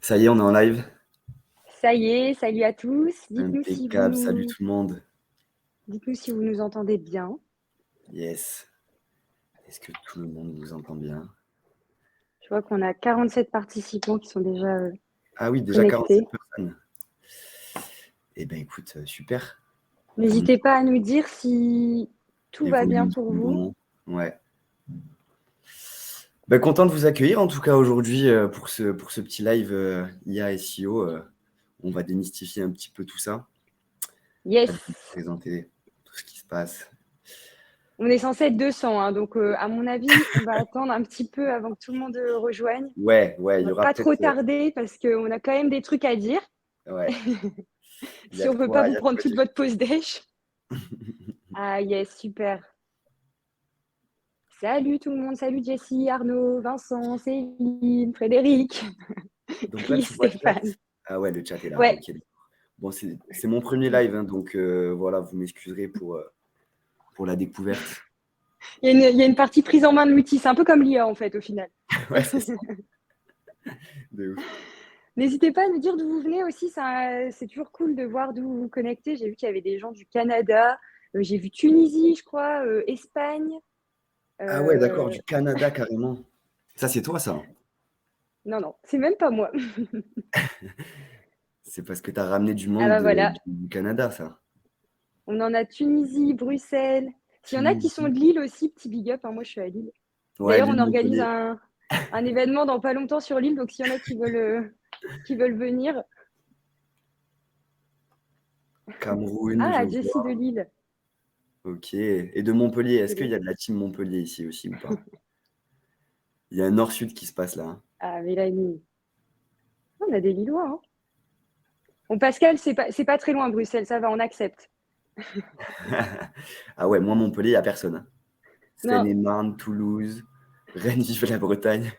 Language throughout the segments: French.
Ça y est, on est en live. Ça y est, salut à tous. Impeccable, salut tout le monde. Dites-nous si vous nous entendez bien. Yes. Est-ce que tout le monde nous entend bien? Je vois qu'on a 47 participants qui sont déjà Ah oui, déjà connectés. 47 personnes. Eh bien, écoute, super. N'hésitez pas à nous dire si tout Les va bien volumes pour sont vous. bons. Ouais. Ben, content de vous accueillir en tout cas aujourd'hui pour ce petit live IA SEO. On va démystifier un petit peu tout ça. Yes. Vous présenter tout ce qui se passe. On est censé être 200, hein, donc à mon avis, on va attendre un petit peu avant que tout le monde rejoigne. Ouais, On il y va aura pas trop peut-être. tarder parce qu'on a quand même des trucs à dire. Ouais. Il y Si a on de veut pas quoi, il vous y a de prendre quoi toute dire. votre pause déj. Ah yes, super. Salut tout le monde, salut Jessie, Arnaud, Vincent, Céline, Frédéric, Donc là, Chris, tu vois le chat. Stéphane. Ah ouais, le chat est là. Ouais, Ok. Bon, c'est mon premier live, hein, donc voilà, vous m'excuserez pour la découverte. il y a une partie prise en main de l'outil, c'est un peu comme l'IA en fait au final. Ouais, c'est ça. De ouf. N'hésitez pas à nous dire d'où vous venez aussi, c'est toujours cool de voir d'où vous vous connectez. J'ai vu qu'il y avait des gens du Canada, j'ai vu Tunisie, je crois, Espagne. Ah ouais, d'accord, euh, du Canada carrément. Ça, c'est toi, ça. Non, c'est même pas moi. C'est parce que tu as ramené du Ah monde bah voilà, du Canada, ça. on en a Tunisie, Bruxelles. S'il y en a qui sont de Tunisie. Lille aussi, petit big up, hein, moi je suis à Lille. Ouais, D'ailleurs, on Lille, organise Montpellier. un événement dans pas longtemps sur l'île, donc s'il y en a qui veulent venir. Cameroun, je Ah, Jessie de vois. Lille. Ok. Et de Montpellier, est-ce qu'il y a de la team Montpellier ici aussi ou pas? Il y a un nord-sud qui se passe là, hein. Ah, Mélanie. On a des Lillois, hein. Bon, Pascal, c'est pas très loin, Bruxelles, ça va, on accepte. Ah ouais, moi, Montpellier, il n'y a personne, hein. Non, Seine-et-Marne, Toulouse, Rennes, vive la Bretagne.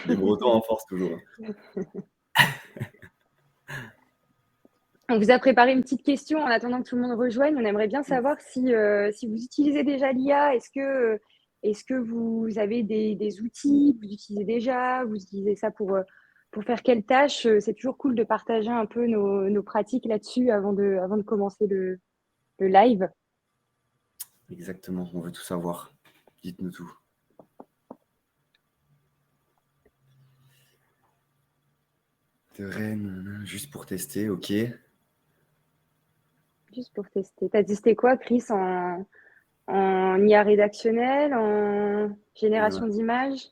Les Bretons en force toujours, hein. on vous a préparé une petite question en attendant que tout le monde rejoigne. On aimerait bien savoir si vous utilisez déjà l'IA. Est-ce que vous avez des outils que vous utilisez déjà? Vous utilisez ça pour faire quelle tâche? C'est toujours cool de partager un peu nos pratiques là-dessus avant de commencer le live. Exactement, on veut tout savoir. Dites-nous tout. De Rennes, juste pour tester, ok. Juste pour tester. T'as testé quoi, Chris, en IA rédactionnel, en Euh, génération d'images,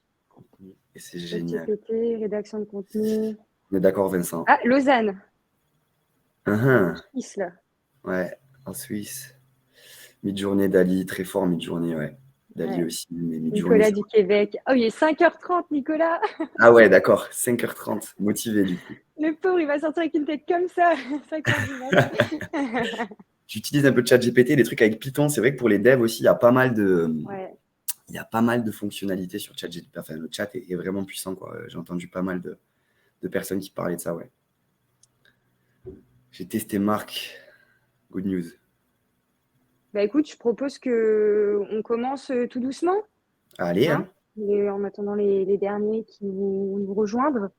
Et c'est génial. ChatGPT, rédaction de contenu? On est d'accord, Vincent. Ah, Lausanne, Uhum. Suisse, là. Ouais, en Suisse. Mid-journée d'Ali, très fort mid-journée, ouais. D'Ali Ouais. aussi, mais mid-journée, Nicolas ça du va. Québec. Oh, il est 5h30, Nicolas. Ah ouais, d'accord, 5h30, motivé du coup. Le pauvre, il va sortir avec une tête comme ça, 5h du mat. J'utilise un peu de ChatGPT, des trucs avec Python. C'est vrai que pour les devs aussi, Ouais. il y a pas mal de fonctionnalités sur ChatGPT. Enfin, le chat est vraiment puissant, quoi. J'ai entendu pas mal de personnes qui parlaient de ça, ouais. J'ai testé Marc. Good news. Bah écoute, je propose qu'on commence tout doucement, Allez, hein, hein, en attendant les derniers qui nous rejoindre.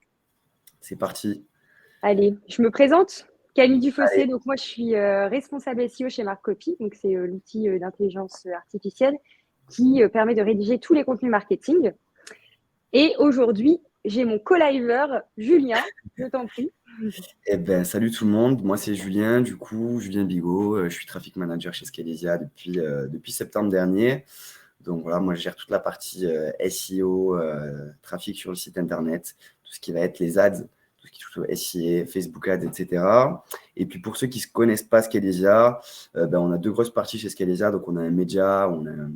c'est parti. Allez, je me présente. Camille Allez. Dufossé, donc moi je suis responsable SEO chez Marcopy, donc c'est l'outil d'intelligence artificielle qui permet de rédiger tous les contenus marketing. Et aujourd'hui, j'ai mon co-liver, Julien, je t'en prie. Eh ben, salut tout le monde, moi c'est Julien, du coup, Julien Bigot, je suis traffic manager chez Scalesia depuis septembre dernier. Donc voilà, moi je gère toute la partie SEO, trafic sur le site internet, tout ce qui va être les ads, tout ce qui touche au SIA, Facebook Ads, etc. Et puis pour ceux qui ne connaissent pas Scalesia, ben, on a deux grosses parties chez Scalesia. Donc on a un média, on a un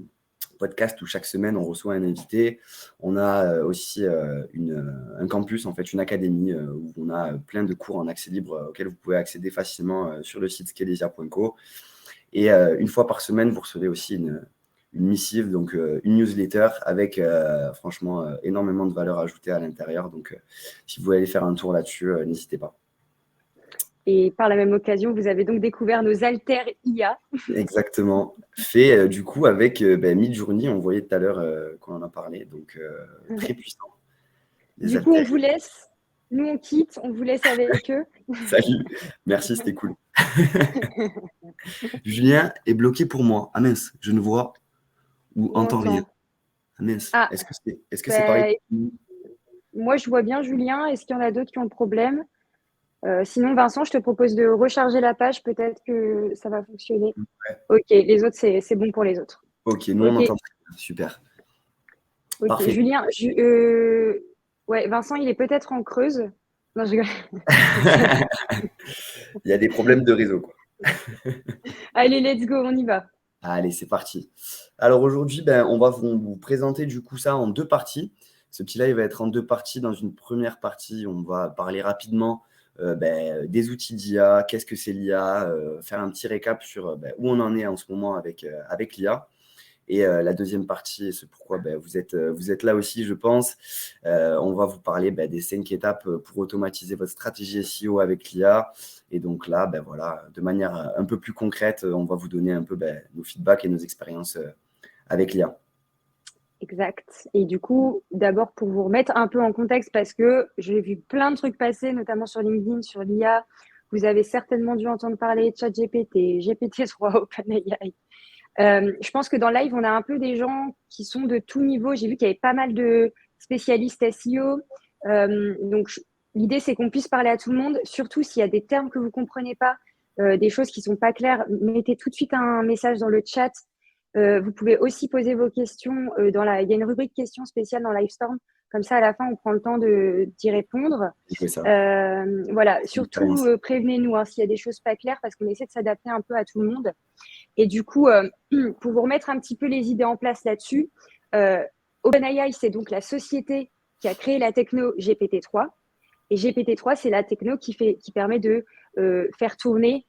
podcast où chaque semaine on reçoit un invité. On a aussi un campus, en fait, une académie où on a plein de cours en accès libre auxquels vous pouvez accéder facilement sur le site scalesia.co. Et une fois par semaine, vous recevez aussi une missive, donc une newsletter avec franchement énormément de valeur ajoutée à l'intérieur. Donc si vous voulez aller faire un tour là-dessus, n'hésitez pas. Et par la même occasion, vous avez donc découvert nos alters IA. Exactement. Fait du coup avec Midjourney, on voyait tout à l'heure qu'on en a parlé, donc très puissant. Les Du coup, on haltères. vous laisse. Nous, on quitte, on vous laisse avec eux. Salut. Merci, c'était cool. Julien est bloqué pour moi. Ah mince, je ne vois ou On entends rien. entend. Ah mince, Ah, est-ce que c'est pareil? bah, moi, je vois bien Julien. Est-ce qu'il y en a d'autres qui ont le problème? Sinon, Vincent, je te propose de recharger la page. Peut-être que ça va fonctionner. Ouais. Ok, les autres, c'est bon pour les autres. Ok, nous on Ok, entend très bien. Super. ok. Parfait. Julien, ouais, Vincent, il est peut-être en Creuse. Non, je rigole. Il y a des problèmes de réseau, quoi. Allez, let's go, on y va. Allez, c'est parti. Alors aujourd'hui, on va vous présenter du coup ça en deux parties. Ce petit live va être en deux parties. Dans une première partie, on va parler rapidement des outils d'IA, qu'est-ce que c'est l'IA, faire un petit récap sur où on en est en ce moment avec l'IA. Et la deuxième partie, et c'est pourquoi vous êtes là aussi, je pense. On va vous parler des 5 étapes pour automatiser votre stratégie SEO avec l'IA. Et donc là, voilà, de manière un peu plus concrète, on va vous donner un peu nos feedbacks et nos expériences avec l'IA. Exact. Et du coup, d'abord pour vous remettre un peu en contexte, parce que j'ai vu plein de trucs passer, notamment sur LinkedIn, sur l'IA. Vous avez certainement dû entendre parler de ChatGPT, GPT-3, OpenAI. Je pense que dans le live, on a un peu des gens qui sont de tout niveau. J'ai vu qu'il y avait pas mal de spécialistes SEO. Donc, l'idée, c'est qu'on puisse parler à tout le monde, surtout s'il y a des termes que vous ne comprenez pas, des choses qui ne sont pas claires. Mettez tout de suite un message dans le chat. Vous pouvez aussi poser vos questions il y a une rubrique questions spéciale dans Livestorm. Comme ça, à la fin, on prend le temps d'y répondre. C'est ça. Voilà, C'est une surtout expérience. prévenez-nous s'il y a des choses pas claires parce qu'on essaie de s'adapter un peu à tout le monde. Et du coup, pour vous remettre un petit peu les idées en place là-dessus, OpenAI, c'est donc la société qui a créé la techno GPT-3. Et GPT-3, c'est la techno qui permet de faire tourner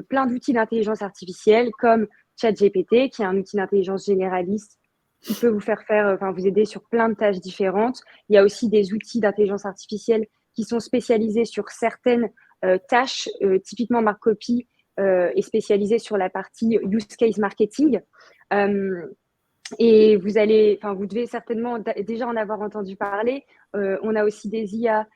plein d'outils d'intelligence artificielle comme ChatGPT, qui est un outil d'intelligence généraliste qui peut vous aider sur plein de tâches différentes. Il y a aussi des outils d'intelligence artificielle qui sont spécialisés sur certaines tâches, typiquement Marcopy est spécialisé sur la partie use case marketing. Et vous devez certainement déjà en avoir entendu parler. On a aussi des IA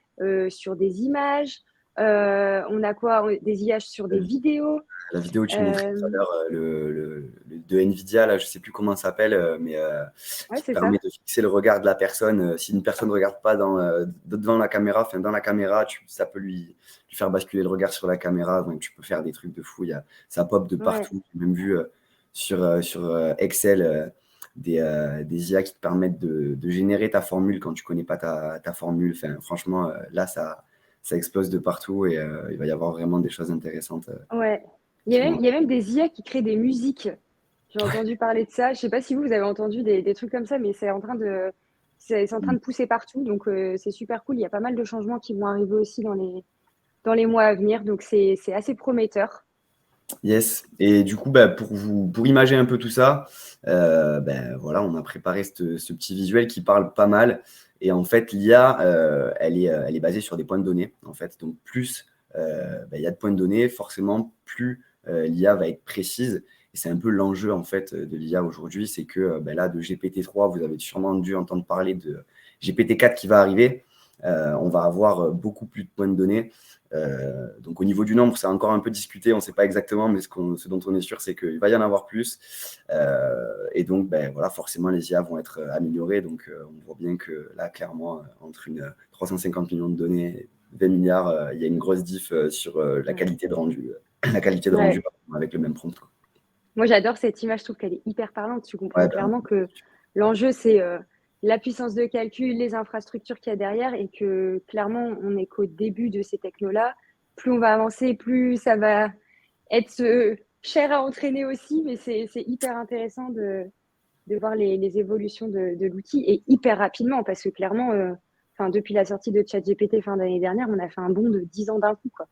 sur des images. On a quoi? Des IA sur des vidéos. La vidéo que tu montrais tout à l'heure, de Nvidia, là, je ne sais plus comment ça s'appelle, mais Ouais, qui c'est ça. permet de fixer le regard de la personne. Si une personne ne regarde pas devant la caméra, enfin dans la caméra, ça peut lui faire basculer le regard sur la caméra. Donc tu peux faire des trucs de fou. Ça pop de Ouais. partout. J'ai même vu sur Excel des IA qui te permettent de générer ta formule quand tu ne connais pas ta formule. Enfin, franchement, là, ça explose de partout et il va y avoir vraiment des choses intéressantes Ouais. qui vont. Il y a même des IA qui créent des musiques. J'ai entendu parler de ça. Je sais pas si vous avez entendu des trucs comme ça, mais c'est en train de pousser partout. Donc, c'est super cool. Il y a pas mal de changements qui vont arriver aussi dans les mois à venir. Donc, c'est assez prometteur. Yes. Et du coup, pour imager un peu tout ça, voilà, on a préparé ce petit visuel qui parle pas mal. Et en fait, l'IA, elle est basée sur des points de données. En fait, donc plus il y a de points de données, forcément, plus l'IA va être précise. Et c'est un peu l'enjeu en fait de l'IA aujourd'hui, c'est que là, de GPT-3, vous avez sûrement dû entendre parler de GPT-4 qui va arriver. On va avoir beaucoup plus de points de données. Donc au niveau du nombre, c'est encore un peu discuté, on ne sait pas exactement, mais ce dont on est sûr, c'est qu'il va y en avoir plus. Et donc, voilà, forcément, les IA vont être améliorées. Donc on voit bien que là, clairement, entre 350 millions de données et 20 milliards, il y a une grosse diff sur la Ouais. qualité de rendu, la qualité de rendu Ouais. avec le même prompt. Moi, j'adore cette image. Je trouve qu'elle est hyper parlante. Tu Ouais, comprends clairement que l'enjeu, c'est la puissance de calcul, les infrastructures qu'il y a derrière et que clairement, on n'est qu'au début de ces technos-là. Plus on va avancer, plus ça va être cher à entraîner aussi. Mais c'est hyper intéressant de voir les évolutions de l'outil et hyper rapidement parce que clairement, depuis la sortie de ChatGPT fin d'année dernière, on a fait un bond de 10 ans d'un coup, quoi.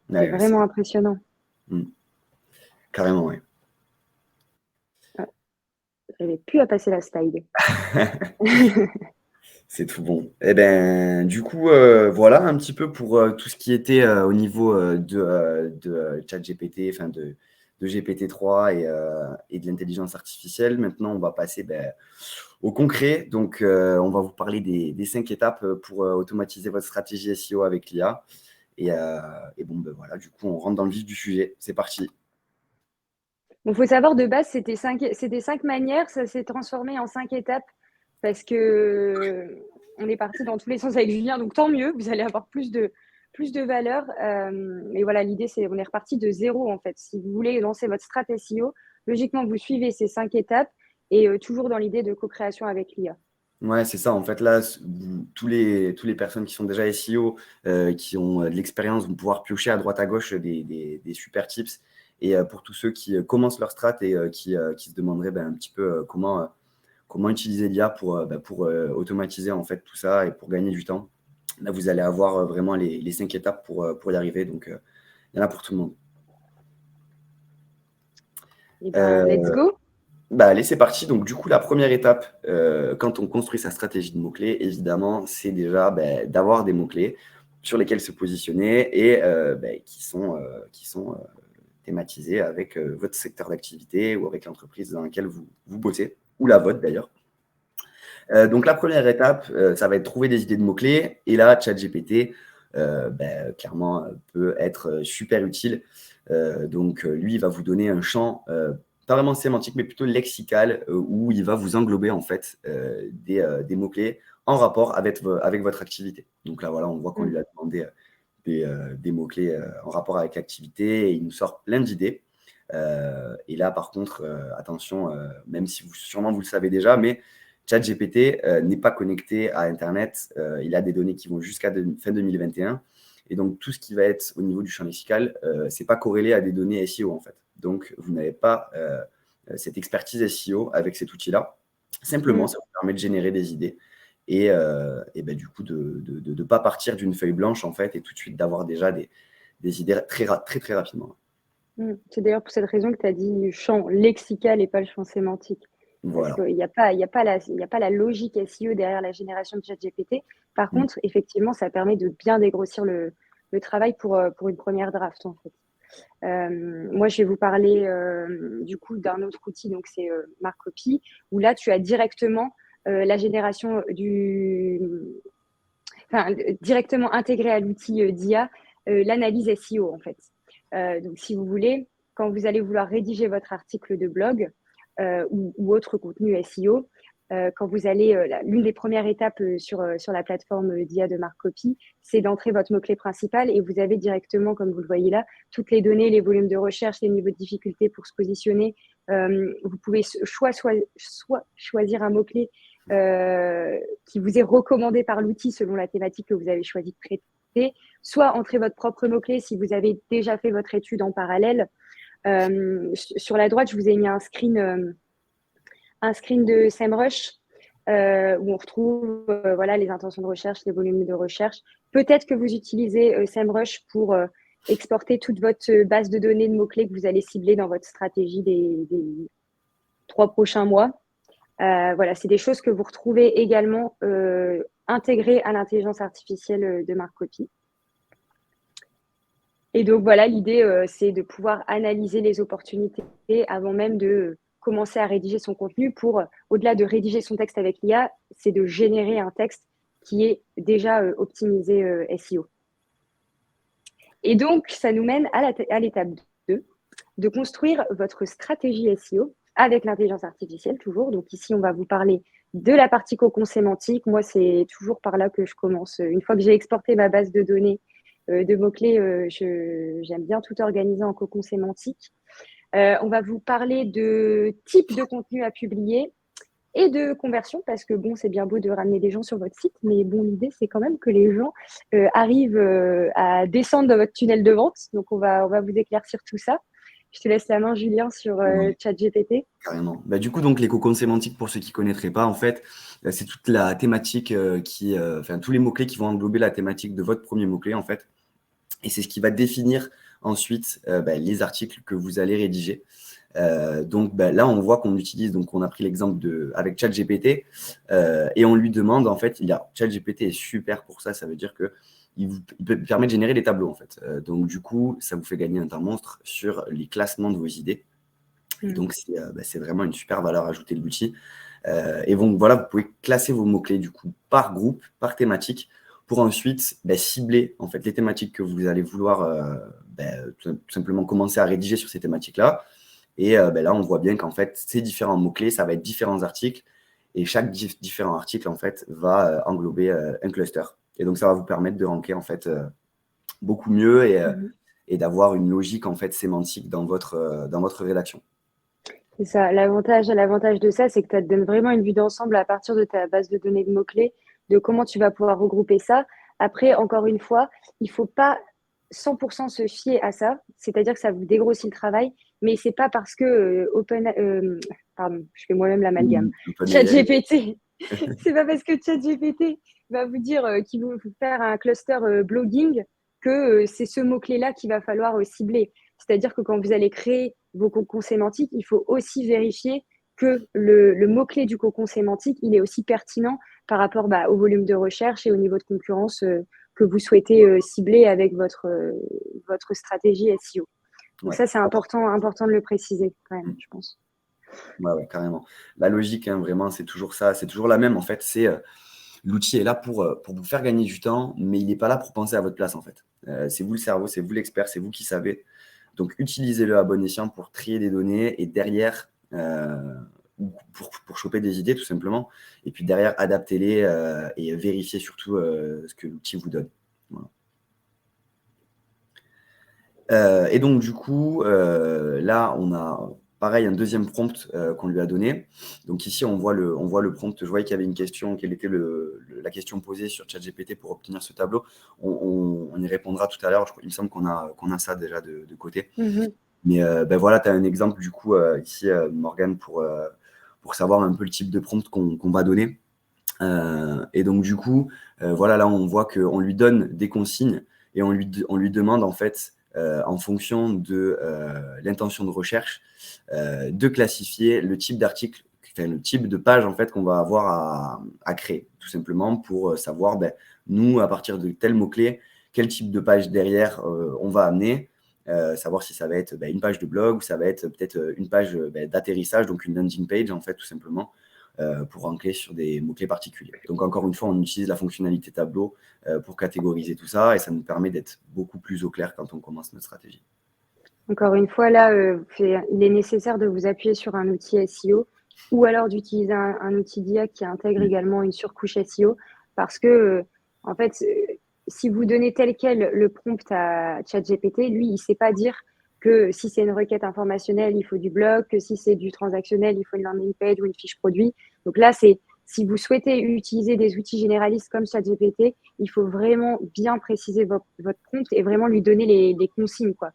C'est ouais, vraiment impressionnant. carrément, ouais. Ouais, j'avais plus à passer la slide. C'est tout bon. Eh ben, du coup, voilà un petit peu pour tout ce qui était au niveau de ChatGPT, enfin de GPT-3 et de l'intelligence artificielle. Maintenant, on va passer au concret. Donc, on va vous parler des 5 étapes pour automatiser votre stratégie SEO avec l'IA. Et bon, voilà, du coup, on rentre dans le vif du sujet. C'est parti. Il faut savoir, de base, c'était 5 manières. Ça s'est transformé en 5 étapes parce que on est parti dans tous les sens avec Julien. Donc, tant mieux, vous allez avoir plus de valeur. Mais voilà, l'idée, c'est on est reparti de zéro, en fait. Si vous voulez lancer votre strat SEO, logiquement, vous suivez ces 5 étapes et toujours dans l'idée de co-création avec l'IA. Ouais, c'est ça. En fait, là, tous les personnes qui sont déjà SEO, qui ont de l'expérience, vont pouvoir piocher à droite à gauche des super tips. Et pour tous ceux qui commencent leur strat et qui se demanderaient un petit peu comment utiliser l'IA pour automatiser en fait tout ça et pour gagner du temps, là, vous allez avoir vraiment les 5 étapes pour y arriver. Donc, il y en a pour tout le monde. Et let's go. Allez, c'est parti. Donc, du coup, la première étape, quand on construit sa stratégie de mots-clés, évidemment, c'est déjà d'avoir des mots-clés sur lesquels se positionner et qui sont thématisés avec votre secteur d'activité ou avec l'entreprise dans laquelle vous bossez, ou la vôtre d'ailleurs. Donc, la première étape, ça va être trouver des idées de mots-clés. Et là, ChatGPT, clairement, peut être super utile. Donc, lui, il va vous donner un champ pas vraiment sémantique, mais plutôt lexical, où il va vous englober en fait des mots-clés en rapport avec votre activité. Donc là, voilà, on voit qu'on lui a demandé des mots-clés en rapport avec l'activité et il nous sort plein d'idées. Et là, par contre, attention, même si sûrement vous le savez déjà, mais ChatGPT n'est pas connecté à Internet. Il a des données qui vont jusqu'à fin 2021. Et donc, tout ce qui va être au niveau du champ lexical, ce n'est pas corrélé à des données SEO, en fait. Donc, vous n'avez pas cette expertise SEO avec cet outil-là. Simplement, ça vous permet de générer des idées et du coup, de ne pas partir d'une feuille blanche, en fait, et tout de suite d'avoir déjà des idées très, très, très rapidement. C'est d'ailleurs pour cette raison que tu as dit champ lexical et pas le champ sémantique. Voilà. Parce qu'il n'y a pas la logique SEO derrière la génération de ChatGPT. Par contre, effectivement, ça permet de bien dégrossir le travail pour une première draft, en fait. Moi, je vais vous parler du coup d'un autre outil, donc c'est Marcopy, où là, tu as directement la génération directement intégré à l'outil d'IA, l'analyse SEO, en fait. Donc, si vous voulez, quand vous allez vouloir rédiger votre article de blog ou autre contenu SEO, quand vous allez, l'une des premières étapes sur la plateforme d'IA de Marcopy, c'est d'entrer votre mot-clé principal et vous avez directement, comme vous le voyez là, toutes les données, les volumes de recherche, les niveaux de difficulté pour se positionner. Vous pouvez soit choisir un mot-clé qui vous est recommandé par l'outil selon la thématique que vous avez choisi de traiter, soit entrer votre propre mot-clé si vous avez déjà fait votre étude en parallèle. Sur la droite, je vous ai mis un screen de SEMrush où on retrouve les intentions de recherche, les volumes de recherche. Peut-être que vous utilisez SEMrush pour exporter toute votre base de données de mots-clés que vous allez cibler dans votre stratégie des 3 prochains mois. C'est des choses que vous retrouvez également intégrées à l'intelligence artificielle de Marcopy. Et donc voilà, l'idée, c'est de pouvoir analyser les opportunités avant même de commencer à rédiger son contenu pour, au-delà de rédiger son texte avec l'IA, c'est de générer un texte qui est déjà optimisé SEO. Et donc, ça nous mène à l'étape 2, de construire votre stratégie SEO avec l'intelligence artificielle toujours. Donc ici, on va vous parler de la partie cocon sémantique. Moi, c'est toujours par là que je commence. Une fois que j'ai exporté ma base de données de mots-clés, j'aime bien tout organiser en cocon sémantique. On va vous parler de type de contenu à publier et de conversion, parce que bon, c'est bien beau de ramener des gens sur votre site, mais bon, l'idée, c'est quand même que les gens arrivent à descendre dans votre tunnel de vente. Donc, on va vous éclaircir tout ça. Je te laisse la main, Julien, sur ChatGPT. Carrément. Du coup, donc, les cocons sémantiques, pour ceux qui ne connaîtraient pas, en fait, c'est toute la thématique tous les mots-clés qui vont englober la thématique de votre premier mot-clé, en fait. Et c'est ce qui va définir ensuite les articles que vous allez rédiger. Donc là, on voit qu'on utilise, donc on a pris l'exemple avec ChatGPT et on lui demande, en fait, ChatGPT est super pour ça, ça veut dire que il peut permettre de générer des tableaux, en fait. Donc, du coup, ça vous fait gagner un temps monstre sur les classements de vos idées. Et donc, c'est vraiment une super valeur ajoutée de l'outil. Et donc, voilà, vous pouvez classer vos mots-clés, du coup, par groupe, par thématique, pour ensuite cibler, en fait, les thématiques que vous allez vouloir tout simplement commencer à rédiger sur ces thématiques-là. Et là, on voit bien qu'en fait, ces différents mots-clés, ça va être différents articles. Et chaque différent article, en fait, va englober un cluster. Et donc, ça va vous permettre de ranker, en fait, beaucoup mieux et d'avoir une logique, en fait, sémantique dans votre rédaction. C'est ça. L'avantage de ça, c'est que ça te donne vraiment une vue d'ensemble à partir de ta base de données de mots-clés, de comment tu vas pouvoir regrouper ça. Après, encore une fois, il ne faut pas 100% se fier à ça, c'est-à-dire que ça vous dégrossit le travail, mais c'est pas parce que pardon, je fais moi-même l'amalgame. ChatGPT, c'est pas parce que ChatGPT va vous dire qu'il va vous faire un cluster blogging que c'est ce mot-clé-là qu'il va falloir cibler. C'est-à-dire que quand vous allez créer vos cocons sémantiques, il faut aussi vérifier que le mot-clé du cocon sémantique, il est aussi pertinent par rapport au volume de recherche et au niveau de concurrence que vous souhaitez cibler avec votre stratégie SEO. Donc ça, c'est important de le préciser quand même, je pense. Ouais, carrément. La logique, vraiment, c'est toujours ça. C'est toujours la même, en fait. C'est l'outil est là pour vous faire gagner du temps, mais il n'est pas là pour penser à votre place, en fait. C'est vous le cerveau, c'est vous l'expert, c'est vous qui savez. Donc, utilisez-le à bon escient pour trier des données et derrière, pour choper des idées, tout simplement. Et puis derrière, adaptez-les et vérifiez surtout ce que l'outil vous donne. Voilà. Et donc, du coup, là, on a pareil un deuxième prompt qu'on lui a donné. Donc ici, on voit le prompt. Je voyais qu'il y avait une question. Quelle était la question posée sur ChatGPT pour obtenir ce tableau? On y répondra tout à l'heure. Il me semble qu'on a ça déjà de côté. Mm-hmm. Mais voilà, tu as un exemple du coup ici, Morgane, pour savoir un peu le type de prompt qu'on va donner. Et donc, du coup, voilà, là, on voit qu'on lui donne des consignes et on lui demande, en fait, en fonction de l'intention de recherche, de classifier le type d'article, enfin, le type de page, en fait, qu'on va avoir à créer, tout simplement pour savoir, nous, à partir de tel mot-clé, quel type de page derrière on va amener. Savoir si ça va être une page de blog ou ça va être peut-être une page d'atterrissage, donc une landing page, en fait, tout simplement. Pour ranker sur des mots-clés particuliers. Donc, encore une fois, on utilise la fonctionnalité tableau pour catégoriser tout ça et ça nous permet d'être beaucoup plus au clair quand on commence notre stratégie. Encore une fois, là, il est nécessaire de vous appuyer sur un outil SEO ou alors d'utiliser un outil d'IA qui intègre également une surcouche SEO parce que, en fait, si vous donnez tel quel le prompt à ChatGPT, lui, il ne sait pas dire que si c'est une requête informationnelle, il faut du blog, que si c'est du transactionnel, il faut une landing page ou une fiche produit. Donc là, si vous souhaitez utiliser des outils généralistes comme ChatGPT, il faut vraiment bien préciser votre prompt et vraiment lui donner les consignes, quoi.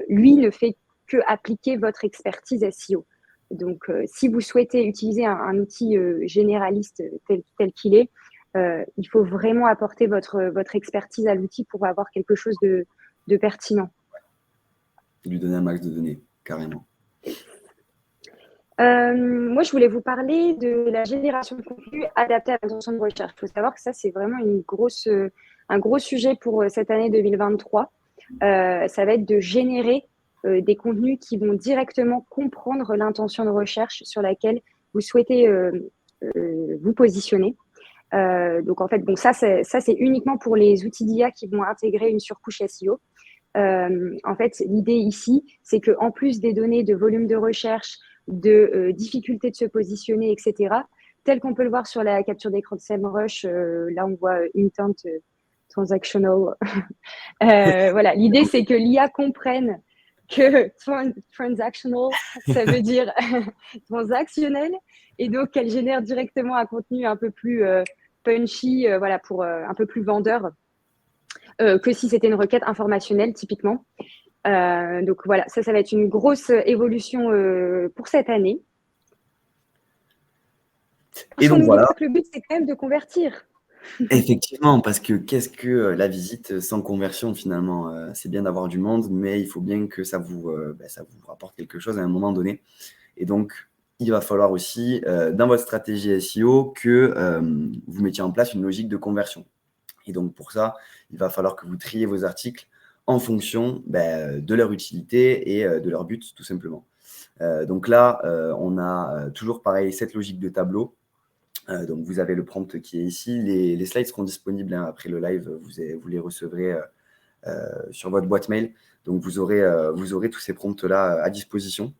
Lui ne fait que appliquer votre expertise SEO. Donc, si vous souhaitez utiliser un outil généraliste tel qu'il est, il faut vraiment apporter votre expertise à l'outil pour avoir quelque chose de pertinent. Lui donner un max de données, carrément. Moi, je voulais vous parler de la génération de contenu adapté à l'intention de recherche. Il faut savoir que ça, c'est vraiment un gros sujet pour cette année 2023. Ça va être de générer des contenus qui vont directement comprendre l'intention de recherche sur laquelle vous souhaitez vous positionner. Donc, en fait, bon, ça, c'est uniquement pour les outils d'IA qui vont intégrer une surcouche SEO. En fait, l'idée ici, c'est qu'en plus des données de volume de recherche, de difficulté de se positionner, etc., tel qu'on peut le voir sur la capture d'écran de SEMrush, là, on voit intent transactional. Voilà, l'idée, c'est que l'IA comprenne que transactional, ça veut dire transactionnel, et donc qu'elle génère directement un contenu un peu plus punchy, voilà, pour un peu plus vendeur que si c'était une requête informationnelle, typiquement. Donc voilà, ça va être une grosse évolution pour cette année. Parce qu'on n'oublie pas que le but, c'est quand même de convertir. Effectivement, parce que qu'est-ce que la visite sans conversion finalement? C'est bien d'avoir du monde, mais il faut bien que ça vous rapporte quelque chose à un moment donné. Et donc, il va falloir aussi, dans votre stratégie SEO, que vous mettiez en place une logique de conversion. Et donc, pour ça, il va falloir que vous triez vos articles en fonction de leur utilité et de leur but, tout simplement. Donc là, on a toujours pareil, cette logique de tableau. Donc, vous avez le prompt qui est ici. Les slides seront disponibles après le live. Vous les recevrez sur votre boîte mail. Donc, vous aurez tous ces prompts-là à disposition.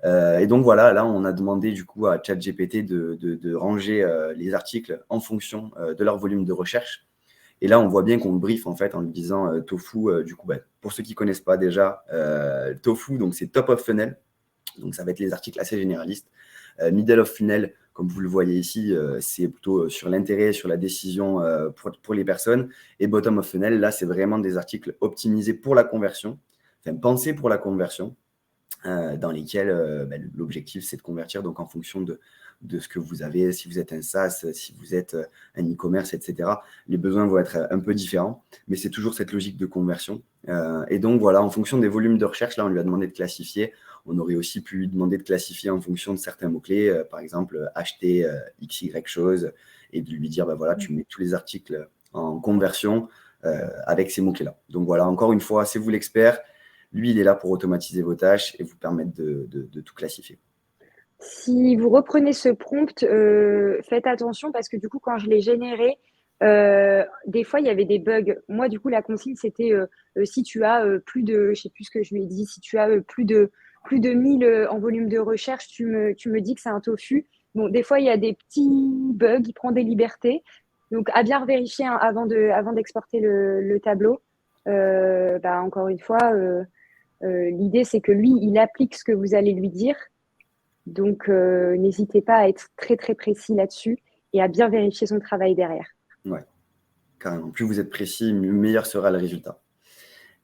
Et donc, voilà, là, on a demandé du coup à ChatGPT de ranger les articles en fonction de leur volume de recherche. Et là, on voit bien qu'on le brief en fait en lui disant Tofu, du coup, pour ceux qui ne connaissent pas déjà, Tofu, donc c'est top of funnel. Donc, ça va être les articles assez généralistes. Middle of funnel, comme vous le voyez ici, c'est plutôt sur l'intérêt, sur la décision pour les personnes. Et bottom of funnel, là, c'est vraiment des articles optimisés pour la conversion, enfin pensés pour la conversion, dans lesquels l'objectif, c'est de convertir donc en fonction de ce que vous avez, si vous êtes un SaaS, si vous êtes un e-commerce, etc. Les besoins vont être un peu différents, mais c'est toujours cette logique de conversion. Et donc, voilà, en fonction des volumes de recherche, là, on lui a demandé de classifier. On aurait aussi pu lui demander de classifier en fonction de certains mots-clés, par exemple, acheter XY chose, et de lui dire, voilà, tu mets tous les articles en conversion avec ces mots-clés-là. Donc, voilà, encore une fois, c'est vous l'expert. Lui, il est là pour automatiser vos tâches et vous permettre de tout classifier. Si vous reprenez ce prompt, faites attention parce que du coup, quand je l'ai généré, des fois, il y avait des bugs. Moi, du coup, la consigne, c'était si tu as plus de, je sais plus ce que je lui ai dit, si tu as plus de 1000 en volume de recherche, tu me dis que c'est un tofu. Bon, des fois, il y a des petits bugs, il prend des libertés. Donc, à bien vérifier avant d'exporter le tableau. Encore une fois, l'idée, c'est que lui, il applique ce que vous allez lui dire. Donc, n'hésitez pas à être très, très précis là-dessus et à bien vérifier son travail derrière. Ouais, carrément. Plus vous êtes précis, meilleur sera le résultat.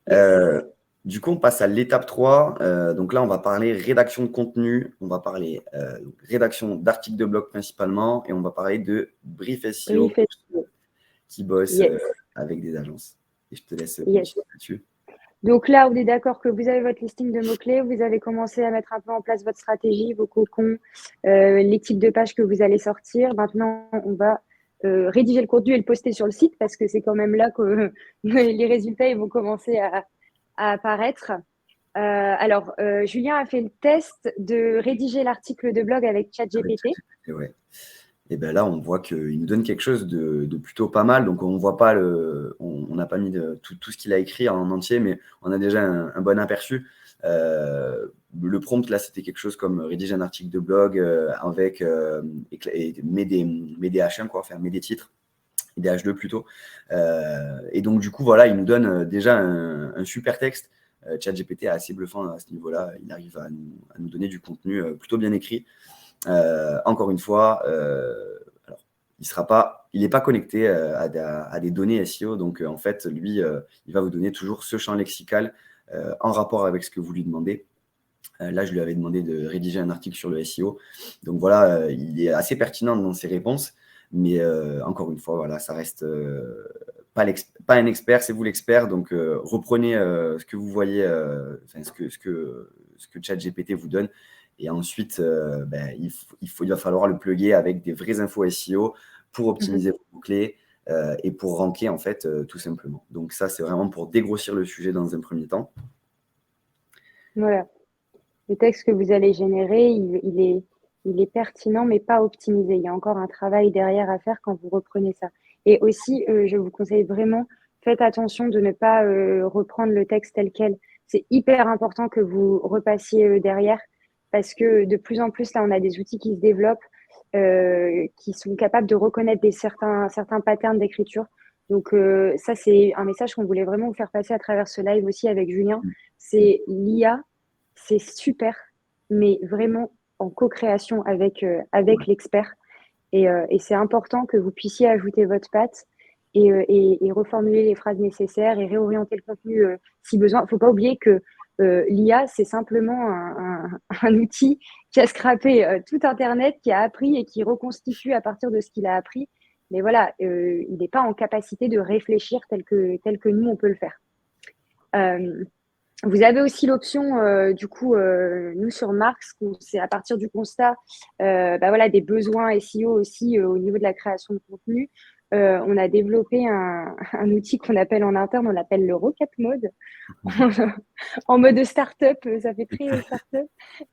Yes. Du coup, on passe à l'étape 3. Donc là, on va parler rédaction de contenu, on va parler rédaction d'articles de blog principalement, et on va parler de brief SEO Brief SEO. qui bossent Yes. avec des agences. Et je te laisse Yes. continuer là-dessus. Donc là, on est d'accord que vous avez votre listing de mots-clés, vous avez commencé à mettre un peu en place votre stratégie, vos cocons, les types de pages que vous allez sortir. Maintenant, on va rédiger le contenu et le poster sur le site parce que c'est quand même là que les résultats ils vont commencer à apparaître. Alors, Julien a fait le test de rédiger l'article de blog avec ChatGPT. Ouais. Et bien là, on voit qu'il nous donne quelque chose de plutôt pas mal. Donc, on voit pas on n'a pas mis tout ce qu'il a écrit en entier, mais on a déjà un bon aperçu. Le prompt, là, c'était quelque chose comme rédiger un article de blog avec mets des H1, quoi, enfin, mets des titres, des H2 plutôt. Et donc, du coup, voilà, il nous donne déjà un super texte. ChatGPT est assez bluffant à ce niveau-là. Il arrive à nous donner du contenu plutôt bien écrit. Encore une fois, alors, il n'est pas connecté à des données SEO. Donc, en fait, lui, il va vous donner toujours ce champ lexical en rapport avec ce que vous lui demandez. Là, je lui avais demandé de rédiger un article sur le SEO. Donc, voilà, il est assez pertinent dans ses réponses. Mais encore une fois, voilà, ça reste pas un expert, c'est vous l'expert. Donc, reprenez ce que vous voyez, ce que ChatGPT vous donne. Et ensuite, il va falloir le plugger avec des vraies infos SEO pour optimiser vos mots-clés et pour ranker, en fait, tout simplement. Donc, ça, c'est vraiment pour dégrossir le sujet dans un premier temps. Voilà. Le texte que vous allez générer, il est pertinent, mais pas optimisé. Il y a encore un travail derrière à faire quand vous reprenez ça. Et aussi, je vous conseille vraiment, faites attention de ne pas reprendre le texte tel quel. C'est hyper important que vous repassiez derrière parce que de plus en plus, là, on a des outils qui se développent, qui sont capables de reconnaître certains patterns d'écriture. Donc, ça, c'est un message qu'on voulait vraiment vous faire passer à travers ce live aussi avec Julien. C'est l'IA, c'est super, mais vraiment en co-création avec l'expert. Et c'est important que vous puissiez ajouter votre patte et reformuler les phrases nécessaires et réorienter le contenu si besoin. Il ne faut pas oublier que l'IA, c'est simplement un outil qui a scrappé tout Internet, qui a appris et qui reconstitue à partir de ce qu'il a appris. Mais voilà, il n'est pas en capacité de réfléchir tel que nous, on peut le faire. Vous avez aussi l'option, nous sur Marx, c'est à partir du constat des besoins SEO aussi au niveau de la création de contenu. on a développé un outil qu'on appelle en interne, on l'appelle le Rocket Mode, en mode start-up, ça fait très start-up.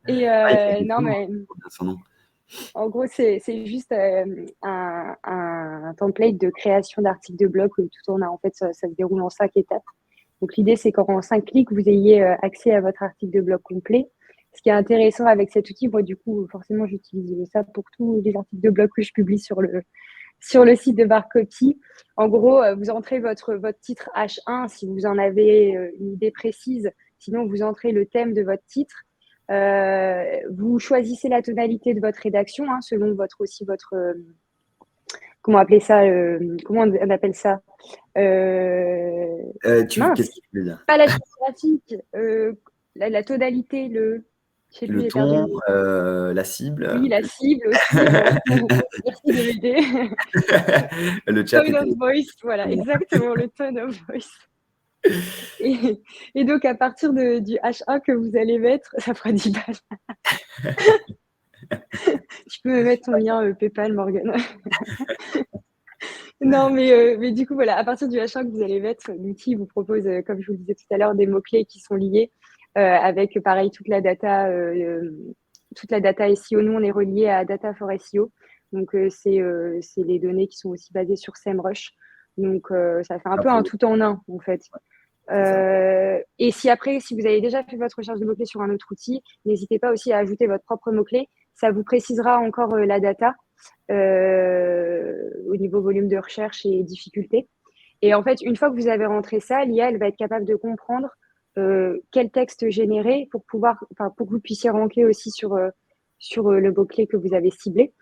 Et Ah, il fait des non, noms, mais son nom. en gros, c'est juste un template de création d'articles de blog où tout tourne. En fait, ça se déroule en 5 étapes. Donc, l'idée, c'est qu'en 5 clics, vous ayez accès à votre article de blog complet. Ce qui est intéressant avec cet outil, moi, du coup, forcément, j'utilise ça pour tous les articles de blog que je publie sur le site de Barcopy. En gros, vous entrez votre titre H1 si vous en avez une idée précise. Sinon, vous entrez le thème de votre titre. Vous choisissez la tonalité de votre rédaction, selon votre comment appeler ça, comment on appelle ça, Qu'est-ce mince, que tu veux dire? pas la typographique, la tonalité, je sais plus, Le j'ai perdu le ton, mot. la cible. Oui, la cible aussi. Merci de m'aider. Le chat Tone était. of voice, voilà, exactement, le tone of voice. Et donc, à partir du H1 que vous allez mettre, ça fera 10 balles. Tu peux me mettre ton lien PayPal, Morgan. Non, mais du coup, voilà, à partir du H1 que vous allez mettre, l'outil vous propose, comme je vous le disais tout à l'heure, des mots-clés qui sont liés avec, pareil, toute la data SEO. Nous, on est relié à Data for SEO. Donc, c'est les données qui sont aussi basées sur SEMrush. Donc, ça fait un peu un tout en un, en fait. Et si après, si vous avez déjà fait votre recherche de mots-clés sur un autre outil, n'hésitez pas aussi à ajouter votre propre mot-clé. Ça vous précisera encore la data au niveau volume de recherche et difficulté. Et en fait, une fois que vous avez rentré ça, l'IA, elle va être capable de comprendre quel texte générer pour que vous puissiez ranker aussi sur le mot-clé que vous avez ciblé.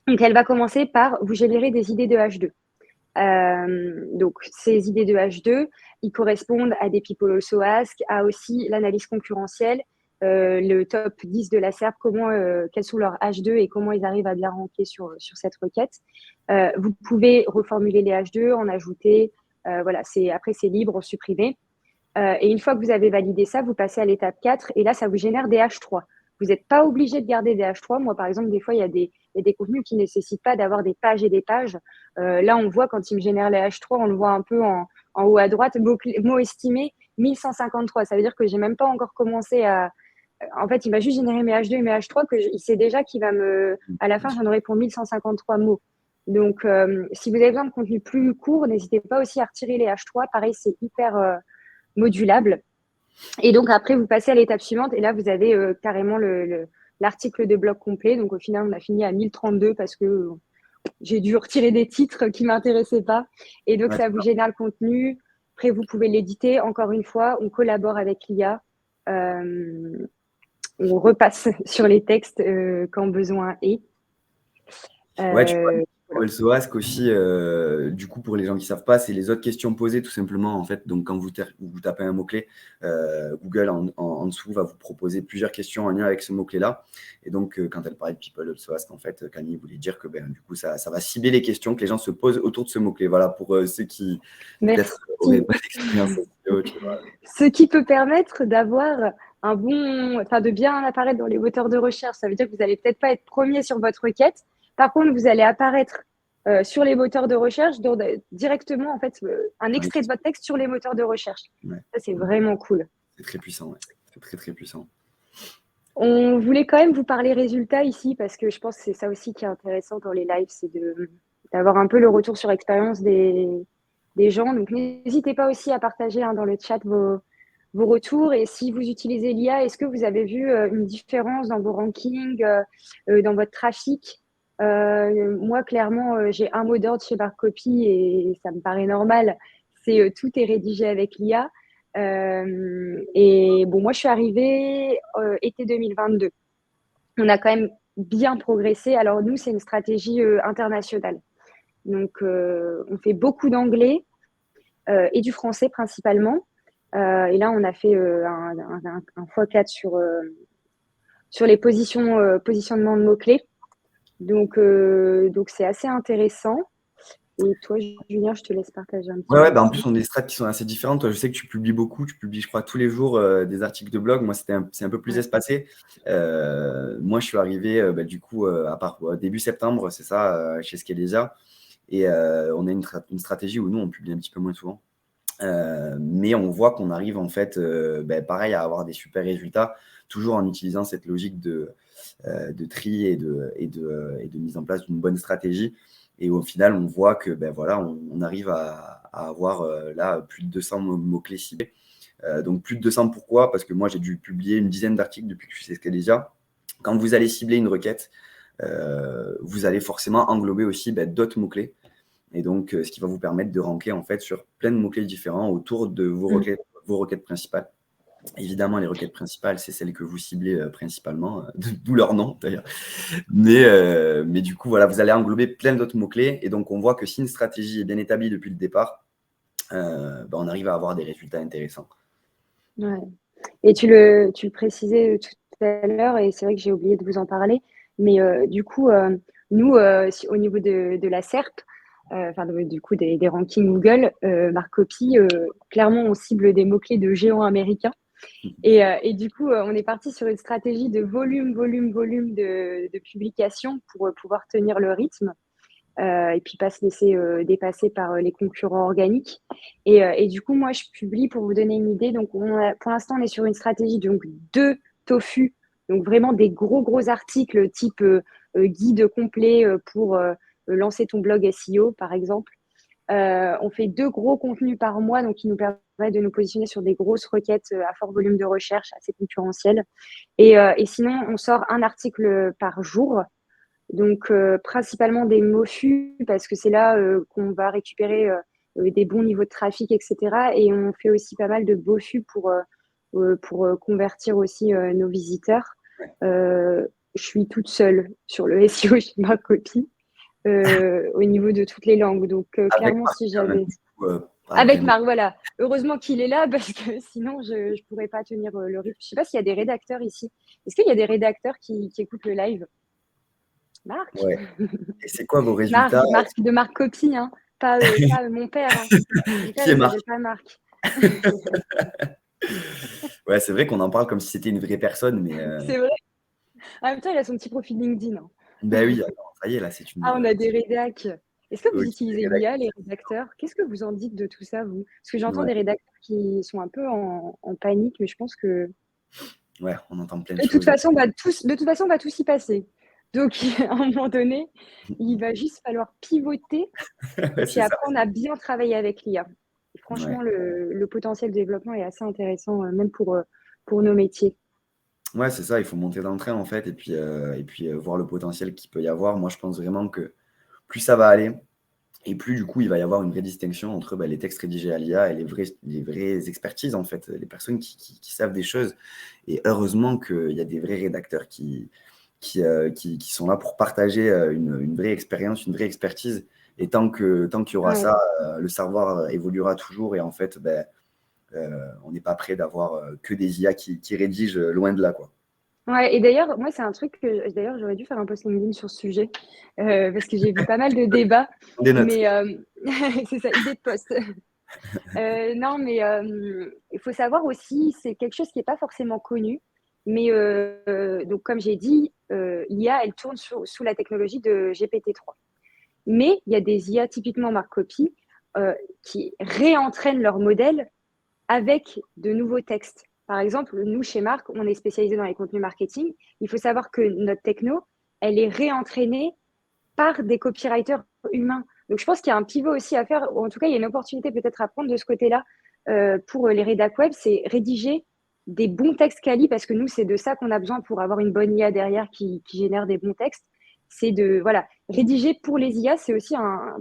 Donc, elle va commencer par vous générer des idées de H2. Donc, ces idées de H2, ils correspondent à des People Also Ask, à aussi l'analyse concurrentielle, le top 10 de la SERP, quels sont leurs H2 et comment ils arrivent à bien ranker sur cette requête. Vous pouvez reformuler les H2, en ajouter. Voilà, après, c'est libre, supprimer. Et une fois que vous avez validé ça, vous passez à l'étape 4 et là, ça vous génère des H3. Vous n'êtes pas obligé de garder des H3. Moi, par exemple, des fois, il y a des contenus qui ne nécessitent pas d'avoir des pages et des pages. Là, on voit quand il me génère les H3, on le voit un peu en haut à droite, mot estimé 1153. Ça veut dire que j'ai même pas encore commencé à. En fait, il m'a juste généré mes H2 et mes H3 il sait déjà qu'il va à la fin, j'en aurai pour 1153 mots. Donc, si vous avez besoin de contenu plus court, n'hésitez pas aussi à retirer les H3. Pareil, c'est hyper modulable. Et donc, après, vous passez à l'étape suivante et là, vous avez carrément l'article de blog complet. Donc, au final, on a fini à 1032 parce que j'ai dû retirer des titres qui ne m'intéressaient pas. Et donc, ça vous génère le contenu. Après, vous pouvez l'éditer. Encore une fois, on collabore avec l'IA. On repasse sur les textes quand besoin est. Ouais, tu vois, le SOASC aussi, du coup, pour les gens qui ne savent pas, c'est les autres questions posées tout simplement. En fait, donc, quand vous tapez un mot-clé, Google en dessous va vous proposer plusieurs questions en lien avec ce mot-clé-là. Et donc, quand elle parlait de People SOASC, en fait, Camille voulait dire que du coup, ça va cibler les questions que les gens se posent autour de ce mot-clé. Voilà, pour ceux qui peut-être n'auraient pas d'expérience SEO, tu vois. Ce qui peut permettre d'avoir de bien apparaître dans les moteurs de recherche. Ça veut dire que vous n'allez peut-être pas être premier sur votre requête. Par contre, vous allez apparaître sur les moteurs de recherche directement, en fait, un extrait de votre texte sur les moteurs de recherche. Ouais. Ça, c'est vraiment cool. C'est très puissant, ouais. C'est très, très puissant. On voulait quand même vous parler résultats ici parce que je pense que c'est ça aussi qui est intéressant dans les lives, c'est d'avoir un peu le retour sur expérience des gens. Donc, n'hésitez pas aussi à partager dans le chat vos retours. Et si vous utilisez l'IA, est-ce que vous avez vu une différence dans vos rankings, dans votre trafic? Moi, clairement, j'ai un mot d'ordre chez Barcopy et ça me paraît normal. C'est tout est rédigé avec l'IA. Et bon, moi, je suis arrivée été 2022. On a quand même bien progressé. Alors, nous, c'est une stratégie internationale. Donc, on fait beaucoup d'anglais et du français principalement. Et là, on a fait un x4 sur les positionnements de mots-clés. Donc, c'est assez intéressant. Et toi, Julien, je te laisse partager un petit peu. Ouais, en plus, on a des strates qui sont assez différentes. Toi, je sais que tu publies beaucoup. Tu publies, je crois, tous les jours des articles de blog. Moi, c'est un peu plus espacé. Moi, je suis arrivé, du coup, début septembre, c'est ça, chez Scalesia. Et on a une stratégie où nous, on publie un petit peu moins souvent. Mais on voit qu'on arrive en fait, pareil, à avoir des super résultats, toujours en utilisant cette logique de tri et de mise en place d'une bonne stratégie. Et au final, on voit que voilà, on arrive à avoir là plus de 200 mots-clés ciblés. Donc plus de 200, pourquoi? Parce que moi, j'ai dû publier une dizaine d'articles depuis que je suis chez Scalesia. Quand vous allez cibler une requête, vous allez forcément englober aussi d'autres mots-clés. Et donc, ce qui va vous permettre de ranker en fait sur plein de mots-clés différents autour de vos requêtes principales. Évidemment, les requêtes principales, c'est celles que vous ciblez principalement, d'où leur nom d'ailleurs. Mais du coup, voilà, vous allez englober plein d'autres mots-clés. Et donc, on voit que si une stratégie est bien établie depuis le départ, on arrive à avoir des résultats intéressants. Ouais. Et tu le précisais tout à l'heure, et c'est vrai que j'ai oublié de vous en parler, mais du coup, nous, au niveau de la SERP, du coup des rankings Google, Marcopy, clairement, on cible des mots-clés de géants américains. Et du coup, on est parti sur une stratégie de volume de publication pour pouvoir tenir le rythme. Et puis pas se laisser dépasser par les concurrents organiques. Et du coup, moi, je publie, pour vous donner une idée, donc pour l'instant, on est sur une stratégie donc, de tofu, donc vraiment des gros articles type guide complet pour lancer ton blog SEO, par exemple. On fait 2 gros contenus par mois, donc qui nous permettent de nous positionner sur des grosses requêtes à fort volume de recherche, assez concurrentielles. Et sinon, on sort un article par jour. Donc, principalement des MOFU, parce que c'est là qu'on va récupérer des bons niveaux de trafic, etc. Et on fait aussi pas mal de BOFU pour convertir aussi nos visiteurs. Je suis toute seule sur le SEO chez Marcopy au niveau de toutes les langues. Donc, clairement, si j'avais... Avec Marc, voilà. Heureusement qu'il est là, parce que sinon, je ne pourrais pas tenir le rythme. Je ne sais pas s'il y a des rédacteurs ici. Est-ce qu'il y a des rédacteurs qui écoutent le live? Marc. Ouais. Et c'est quoi vos résultats? Marc de Marcopy, hein. Pas mon père. Hein. Mon père, Qui est il Marc? s'appelle pas Marc. Ouais, c'est vrai qu'on en parle comme si c'était une vraie personne, mais C'est vrai. En même temps, il a son petit profil LinkedIn. Hein. oui, alors, ça y est, là, c'est une. On a des rédacs. Est-ce que vous Ok, utilisez l'IA, les rédacteurs? Qu'est-ce que vous en dites de tout ça, vous? Parce que j'entends ouais. des rédacteurs qui sont un peu en panique, mais je pense que... Ouais, on entend plein de De toute choses. façon, on va tous y passer. Donc, à un moment donné, il va juste falloir pivoter et puis C'est ça. apprendre à bien travailler avec l'IA. Franchement, Ouais. le potentiel de développement est assez intéressant, même pour nos métiers. Ouais, c'est ça, il faut monter dans le train en fait, et puis voir le potentiel qu'il peut y avoir. Moi, je pense vraiment que plus ça va aller, et plus du coup, il va y avoir une vraie distinction entre les textes rédigés à l'IA et les vraies expertises en fait, les personnes qui savent des choses. Et heureusement qu'il y a des vrais rédacteurs qui sont là pour partager une vraie expérience, une vraie expertise. Et tant qu'il y aura ça, le savoir évoluera toujours. Et en fait, on n'est pas prêt d'avoir que des IA qui rédigent, loin de là, quoi. Ouais, et d'ailleurs, moi, c'est un truc que j'aurais dû faire un post LinkedIn sur ce sujet, parce que j'ai vu pas mal de débats. Des notes. Mais c'est ça, idée de post. Non, mais il faut savoir aussi, c'est quelque chose qui n'est pas forcément connu. Mais donc, comme j'ai dit, l'IA, elle tourne sous la technologie de GPT-3. Mais il y a des IA typiquement Marcopy qui réentraînent leur modèle avec de nouveaux textes. Par exemple, nous, chez Marc, on est spécialisé dans les contenus marketing. Il faut savoir que notre techno, elle est réentraînée par des copywriters humains. Donc, je pense qu'il y a un pivot aussi à faire, ou en tout cas, il y a une opportunité peut-être à prendre de ce côté-là pour les rédacs web, c'est rédiger des bons textes quali, parce que nous, c'est de ça qu'on a besoin pour avoir une bonne IA derrière qui génère des bons textes. C'est de, voilà, rédiger pour les IA, c'est aussi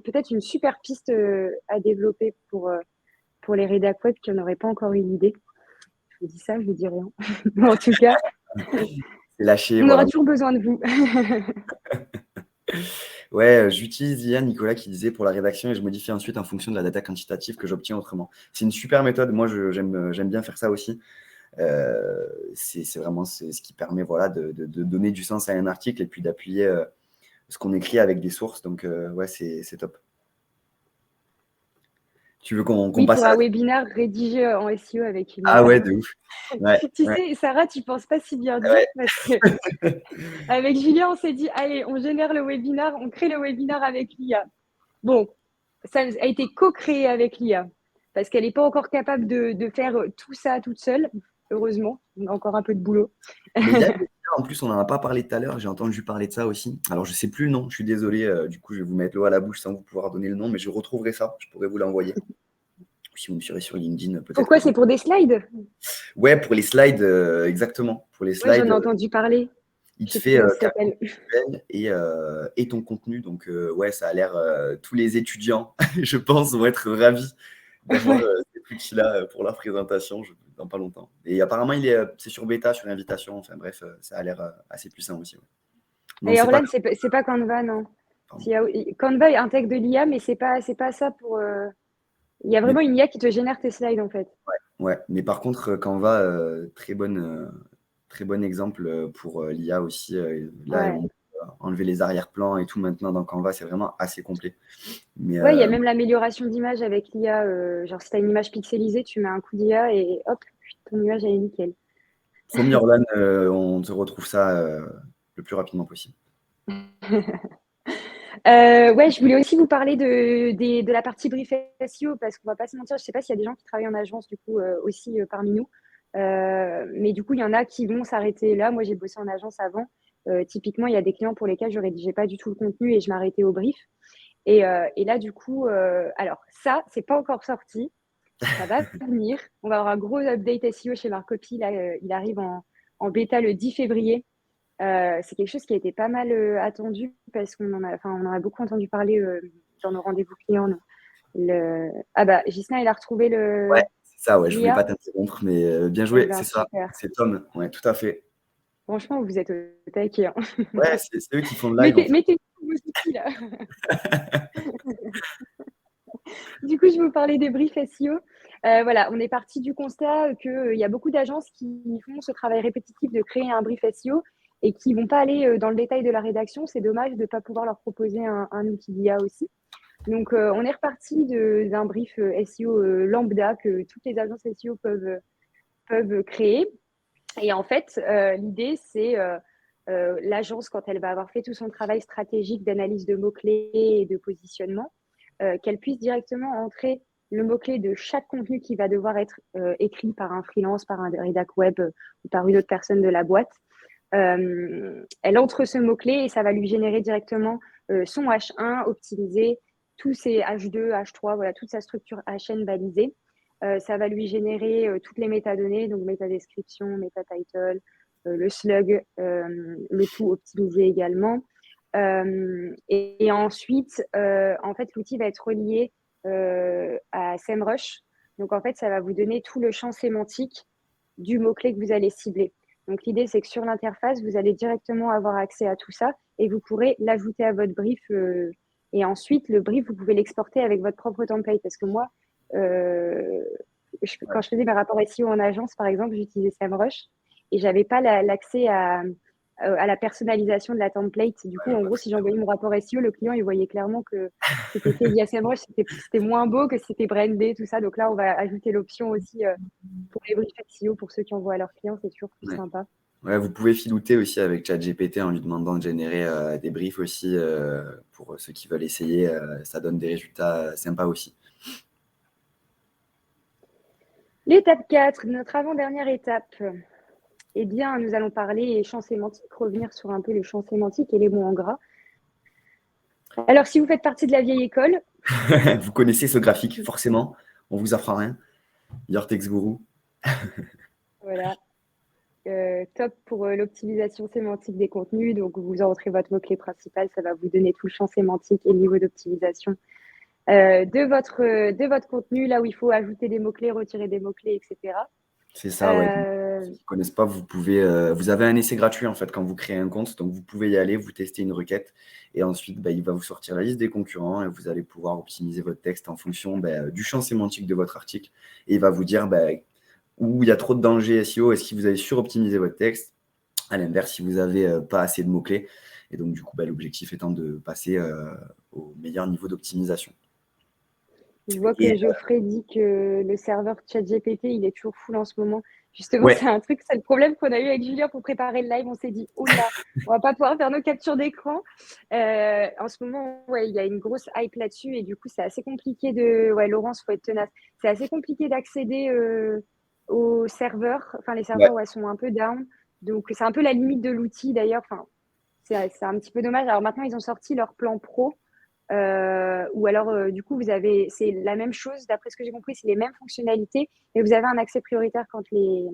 peut-être une super piste à développer pour les rédacs web qui n'en auraient pas encore eu l'idée. Je vous dis ça, je vous dis rien. Mais en tout cas, C'est lâché, on voilà. aura toujours besoin de vous. Ouais, j'utilise l'IA, Nicolas, qui disait pour la rédaction, et je modifie ensuite en fonction de la data quantitative que j'obtiens autrement. C'est une super méthode. Moi, j'aime bien faire ça aussi. C'est vraiment ce qui permet, voilà, de donner du sens à un article et puis d'appuyer ce qu'on écrit avec des sources. Donc, ouais, c'est top. Tu veux qu'on Oui, passe pour à un la... webinaire rédigé en SEO avec une Ah IA. ouais, de ouf. Ouais, Tu ouais, sais, Sarah, tu penses pas si bien dire, ouais. parce que avec Julien, on s'est dit, allez, on génère le webinaire, on crée le webinaire avec l'IA. Bon, ça a été co-créé avec l'IA parce qu'elle n'est pas encore capable de faire tout ça toute seule. Heureusement, on a encore un peu de boulot. Mais il y a des en plus, on n'en a pas parlé tout à l'heure, j'ai entendu parler de ça aussi. Alors, je ne sais plus le nom, je suis désolé, du coup, je vais vous mettre l'eau à la bouche sans vous pouvoir donner le nom, mais je retrouverai ça, je pourrais vous l'envoyer. Si vous me suivez sur LinkedIn, peut-être Pourquoi que je... c'est pour des slides? Ouais, pour les slides, exactement. Pour les Oui, j'en slides, ai entendu parler. il Je te sais plus fait comment ça carrément s'appelle. visuel et ton contenu. Donc, ouais, ça a l'air, tous les étudiants, je pense, vont être ravis d'avoir Ouais. cet outil-là pour leur présentation dans pas longtemps. Et apparemment, c'est sur bêta, sur invitation. Enfin bref, ça a l'air assez puissant aussi. Ouais. Non, Et c'est pas... Orlan, c'est pas Canva, non. Pardon. Canva intègre de l'IA, mais c'est pas ça pour. Il y a Mais, vraiment une IA qui te génère tes slides en fait. ouais, mais par contre, Canva, très bon exemple pour l'IA aussi. Là, Ouais. on peut enlever les arrière-plans et tout maintenant dans Canva, c'est vraiment assez complet. Mais Ouais, il y a même l'amélioration d'image avec l'IA. Genre, si tu as une image pixelisée, tu mets un coup d'IA et hop, ton image elle est nickel. promis Orlan, on te retrouve ça le plus rapidement possible. Ouais, je voulais aussi vous parler de la partie brief SEO parce qu'on va pas se mentir, je sais pas s'il y a des gens qui travaillent en agence du coup aussi parmi nous. Mais du coup, il y en a qui vont s'arrêter là. Moi, j'ai bossé en agence avant. Typiquement, il y a des clients pour lesquels je rédigeais pas du tout le contenu et je m'arrêtais au brief. Et là, du coup, alors ça, c'est pas encore sorti. Ça va venir. On va avoir un gros update SEO chez Marcopy. Là, il arrive en bêta le 10 février. C'est quelque chose qui a été pas mal attendu parce on en a beaucoup entendu parler dans nos rendez-vous clients. Ah bah, Gislain, il a retrouvé Ouais, c'est ça, ouais, je voulais l'IA. pas t'interrompre, mais bien Eh joué, ben, c'est ça, super. c'est Tom, ouais, tout à fait. Franchement, vous êtes au taquet, hein. Ouais, c'est eux qui font le live en fait. Mettez vos outils là. Du coup, je vais vous parler des briefs SEO. Voilà, on est parti du constat qu'il y a beaucoup d'agences qui font ce travail répétitif de créer un brief SEO et qui ne vont pas aller dans le détail de la rédaction. C'est dommage de ne pas pouvoir leur proposer un outil d'IA aussi. Donc, on est reparti d'un brief SEO lambda que toutes les agences SEO peuvent créer. Et en fait, l'idée, c'est l'agence, quand elle va avoir fait tout son travail stratégique d'analyse de mots-clés et de positionnement, qu'elle puisse directement entrer le mot-clé de chaque contenu qui va devoir être écrit par un freelance, par un rédac web ou par une autre personne de la boîte. Elle entre ce mot-clé et ça va lui générer directement son H1 optimisé, tous ses H2, H3, voilà, toute sa structure HN balisée. Ça va lui générer toutes les métadonnées, donc métadescription, métatitle, le slug, le tout optimisé également. Et ensuite, en fait, l'outil va être relié à SEMrush. Donc, en fait, ça va vous donner tout le champ sémantique du mot-clé que vous allez cibler. Donc, l'idée, c'est que sur l'interface, vous allez directement avoir accès à tout ça et vous pourrez l'ajouter à votre brief. Et ensuite, le brief, vous pouvez l'exporter avec votre propre template. Parce que moi, quand je faisais mes rapports SEO en agence, par exemple, j'utilisais SEMrush et j'avais pas l'accès à la personnalisation de la template. Du coup, en gros, si j'envoyais mon rapport SEO, le client, il voyait clairement que c'était fait via SEMrush, c'était moins beau, que c'était brandé, tout ça. Donc là, on va ajouter l'option aussi pour les briefs SEO, pour ceux qui envoient à leurs clients, c'est toujours plus Ouais. sympa. Ouais, vous pouvez filouter aussi avec ChatGPT en lui demandant de générer des briefs aussi pour ceux qui veulent essayer. Ça donne des résultats sympas aussi. L'étape 4, notre avant-dernière étape. Eh bien, nous allons parler champs sémantiques, revenir sur un peu les champs sémantiques et les mots en gras. Alors, si vous faites partie de la vieille école, Vous connaissez ce graphique, forcément. On vous apprend rien. Your Text Guru. voilà, top pour l'optimisation sémantique des contenus. Donc, vous entrez votre mot-clé principal, ça va vous donner tout le champ sémantique et le niveau d'optimisation de votre contenu, là où il faut ajouter des mots-clés, retirer des mots-clés, etc. C'est ça, ouais. Ceux qui ne connaissent pas, vous avez un essai gratuit en fait quand vous créez un compte, donc vous pouvez y aller, vous tester une requête et ensuite il va vous sortir la liste des concurrents et vous allez pouvoir optimiser votre texte en fonction du champ sémantique de votre article et il va vous dire où il y a trop de danger SEO, est-ce que vous avez suroptimisé votre texte, à l'inverse si vous n'avez pas assez de mots-clés et donc du coup l'objectif étant de passer au meilleur niveau d'optimisation. Je vois Et que Geoffrey dit que le serveur ChatGPT, il est toujours full en ce moment. Justement, ouais, c'est le problème qu'on a eu avec Julien pour préparer le live. On s'est dit, oh là, on va pas pouvoir faire nos captures d'écran. En ce moment, ouais, il y a une grosse hype là-dessus et du coup, c'est assez compliqué ouais, Laurence, faut être tenace. C'est assez compliqué d'accéder aux serveurs. Enfin, les ouais. serveurs, ouais, sont un peu down. Donc, c'est un peu la limite de l'outil d'ailleurs. Enfin, c'est un petit peu dommage. Alors maintenant, ils ont sorti leur plan pro. Ou alors, du coup, c'est la même chose, d'après ce que j'ai compris, c'est les mêmes fonctionnalités, mais vous avez un accès prioritaire quand les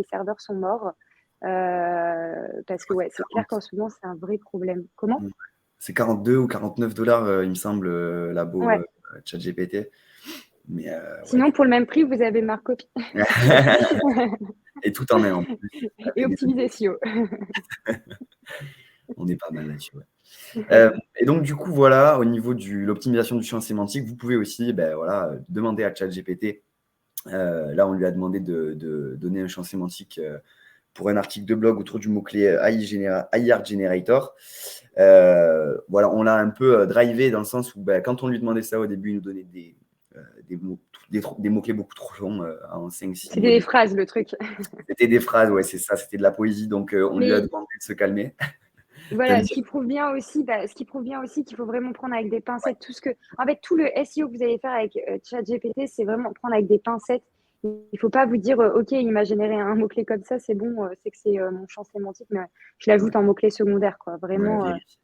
serveurs sont morts. Parce que, ouais, c'est clair qu'en ce moment, c'est un vrai problème. Comment? C'est 42 ou 49 $, il me semble, labo Ouais. ChatGPT. Mais ouais. Sinon, pour le même prix, vous avez Marcopy Et tout en est en plus. et Avec des Optimize SEO. On est pas mal là-dessus. Ouais. Et donc, du coup, voilà, au niveau de l'optimisation du champ sémantique, vous pouvez aussi voilà, demander à ChatGPT. Là, on lui a demandé de donner un champ sémantique pour un article de blog autour du mot-clé AI Art Generator. Voilà, on l'a un peu drivé dans le sens où quand on lui demandait ça au début, il nous donnait des mots-clés beaucoup trop longs en 5-6 C'était mots. des phrases, le truc. C'était des phrases, ouais, c'est ça, c'était de la poésie. Donc, on lui a Mais demandé de se calmer. voilà, ce qui prouve bien aussi qu'il faut vraiment prendre avec des pincettes en fait, tout le SEO que vous allez faire avec ChatGPT, c'est vraiment prendre avec des pincettes. Il faut pas vous dire, OK, il m'a généré un mot-clé comme ça, c'est bon, c'est que c'est mon champ sémantique, mais je Ouais, l'ajoute en mot-clé secondaire, quoi. ouais, Vraiment, vérifier.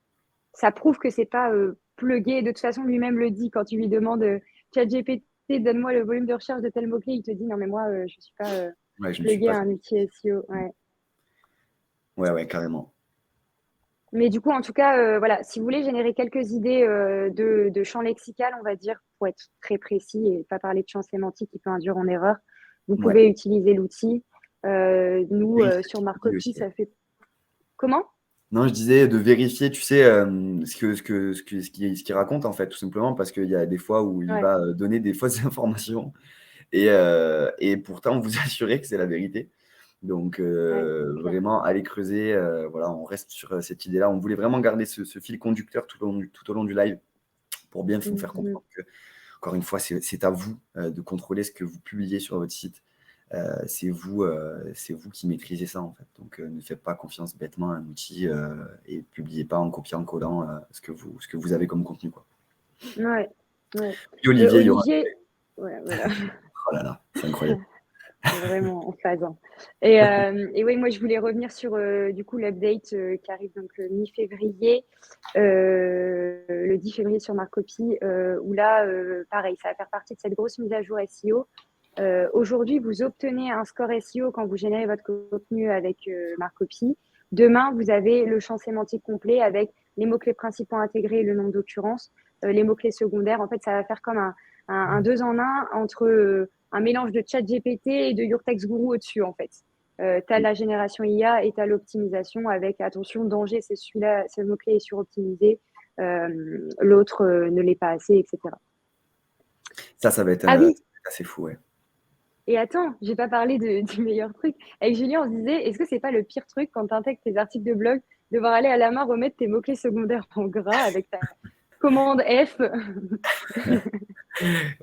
ça prouve que c'est pas plugué. De toute façon, lui-même le dit quand tu lui demandes ChatGPT, donne-moi le volume de recherche de tel mot-clé, il te dit, non, mais moi, je suis pas Ouais, je ne suis plugué pas. à un outil SEO. Ouais. Ouais, ouais, carrément. Mais du coup, en tout cas, voilà, si vous voulez générer quelques idées de champ lexical, on va dire, pour être très précis et pas parler de champ sémantique qui peut induire en erreur, vous Ouais. pouvez utiliser l'outil. Nous, Vérifier ce sur qu'il dit Marcopy, aussi. ça fait... Comment? Non, je disais de vérifier, tu sais, ce qu'il raconte, en fait, tout simplement, parce qu'il y a des fois où il Ouais. va donner des fausses informations et pourtant vous assurer que c'est la vérité. Donc, Ouais, c'est clair. vraiment, aller creuser. Voilà, on reste sur cette idée-là. On voulait vraiment garder ce fil conducteur tout au long du live pour bien vous faire Mhm. comprendre que, encore une fois, c'est à vous de contrôler ce que vous publiez sur votre site. C'est vous qui maîtrisez ça en fait. Donc ne faites pas confiance bêtement à un outil et publiez pas en copiant-collant ce que vous avez comme contenu, quoi. Ouais, ouais. Puis Olivier, il y aura. Olivier, ouais, voilà. Oh là là, c'est incroyable. C'est vraiment en phase, hein. Et oui, moi, je voulais revenir sur du coup l'update qui arrive donc le mi-février, le 10 février sur Marcopy, où là, pareil, ça va faire partie de cette grosse mise à jour SEO. Aujourd'hui, vous obtenez un score SEO quand vous générez votre contenu avec Marcopy. Demain, vous avez le champ sémantique complet avec les mots-clés principaux intégrés et le nom d'occurrence, les mots-clés secondaires. En fait, ça va faire comme un deux en un entre un mélange de ChatGPT et de Your Text Guru au-dessus, en fait. Tu as la génération IA et tu as l'optimisation avec, attention, danger, c'est celui-là, ce mot-clé est suroptimisé, l'autre ne l'est pas assez, etc. Ça va être Ah oui, assez fou, ouais. et attends, j'ai pas parlé du meilleur truc. Avec Julien, on se disait, est-ce que c'est pas le pire truc quand tu intègres tes articles de blog, devoir aller à la main remettre tes mots-clés secondaires en gras avec ta commande F?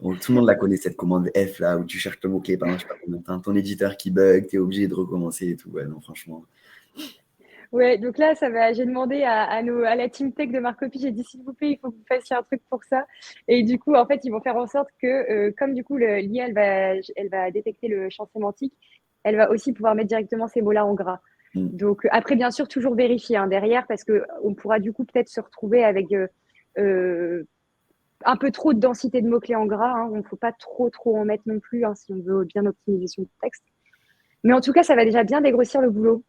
Donc, tout le monde la connaît, cette commande F là, où tu cherches le mot-clé pendant je sais pas combien de temps, ton éditeur qui bug, tu es obligé de recommencer et tout. Ouais, non, franchement. Ouais, donc là, j'ai demandé à la team tech de Marcopy, j'ai dit, s'il vous plaît, il faut que vous fassiez un truc pour ça. Et du coup, en fait, ils vont faire en sorte que, comme du coup, l'IA, elle va détecter le champ sémantique, elle va aussi pouvoir mettre directement ces mots-là en gras. Mm. Donc, après, bien sûr, toujours vérifier hein, derrière, parce qu'on pourra du coup peut-être se retrouver avec euh, un peu trop de densité de mots-clés en gras. Hein. Il ne faut pas trop en mettre non plus hein, si on veut bien optimiser son texte. Mais en tout cas, ça va déjà bien dégrossir le boulot.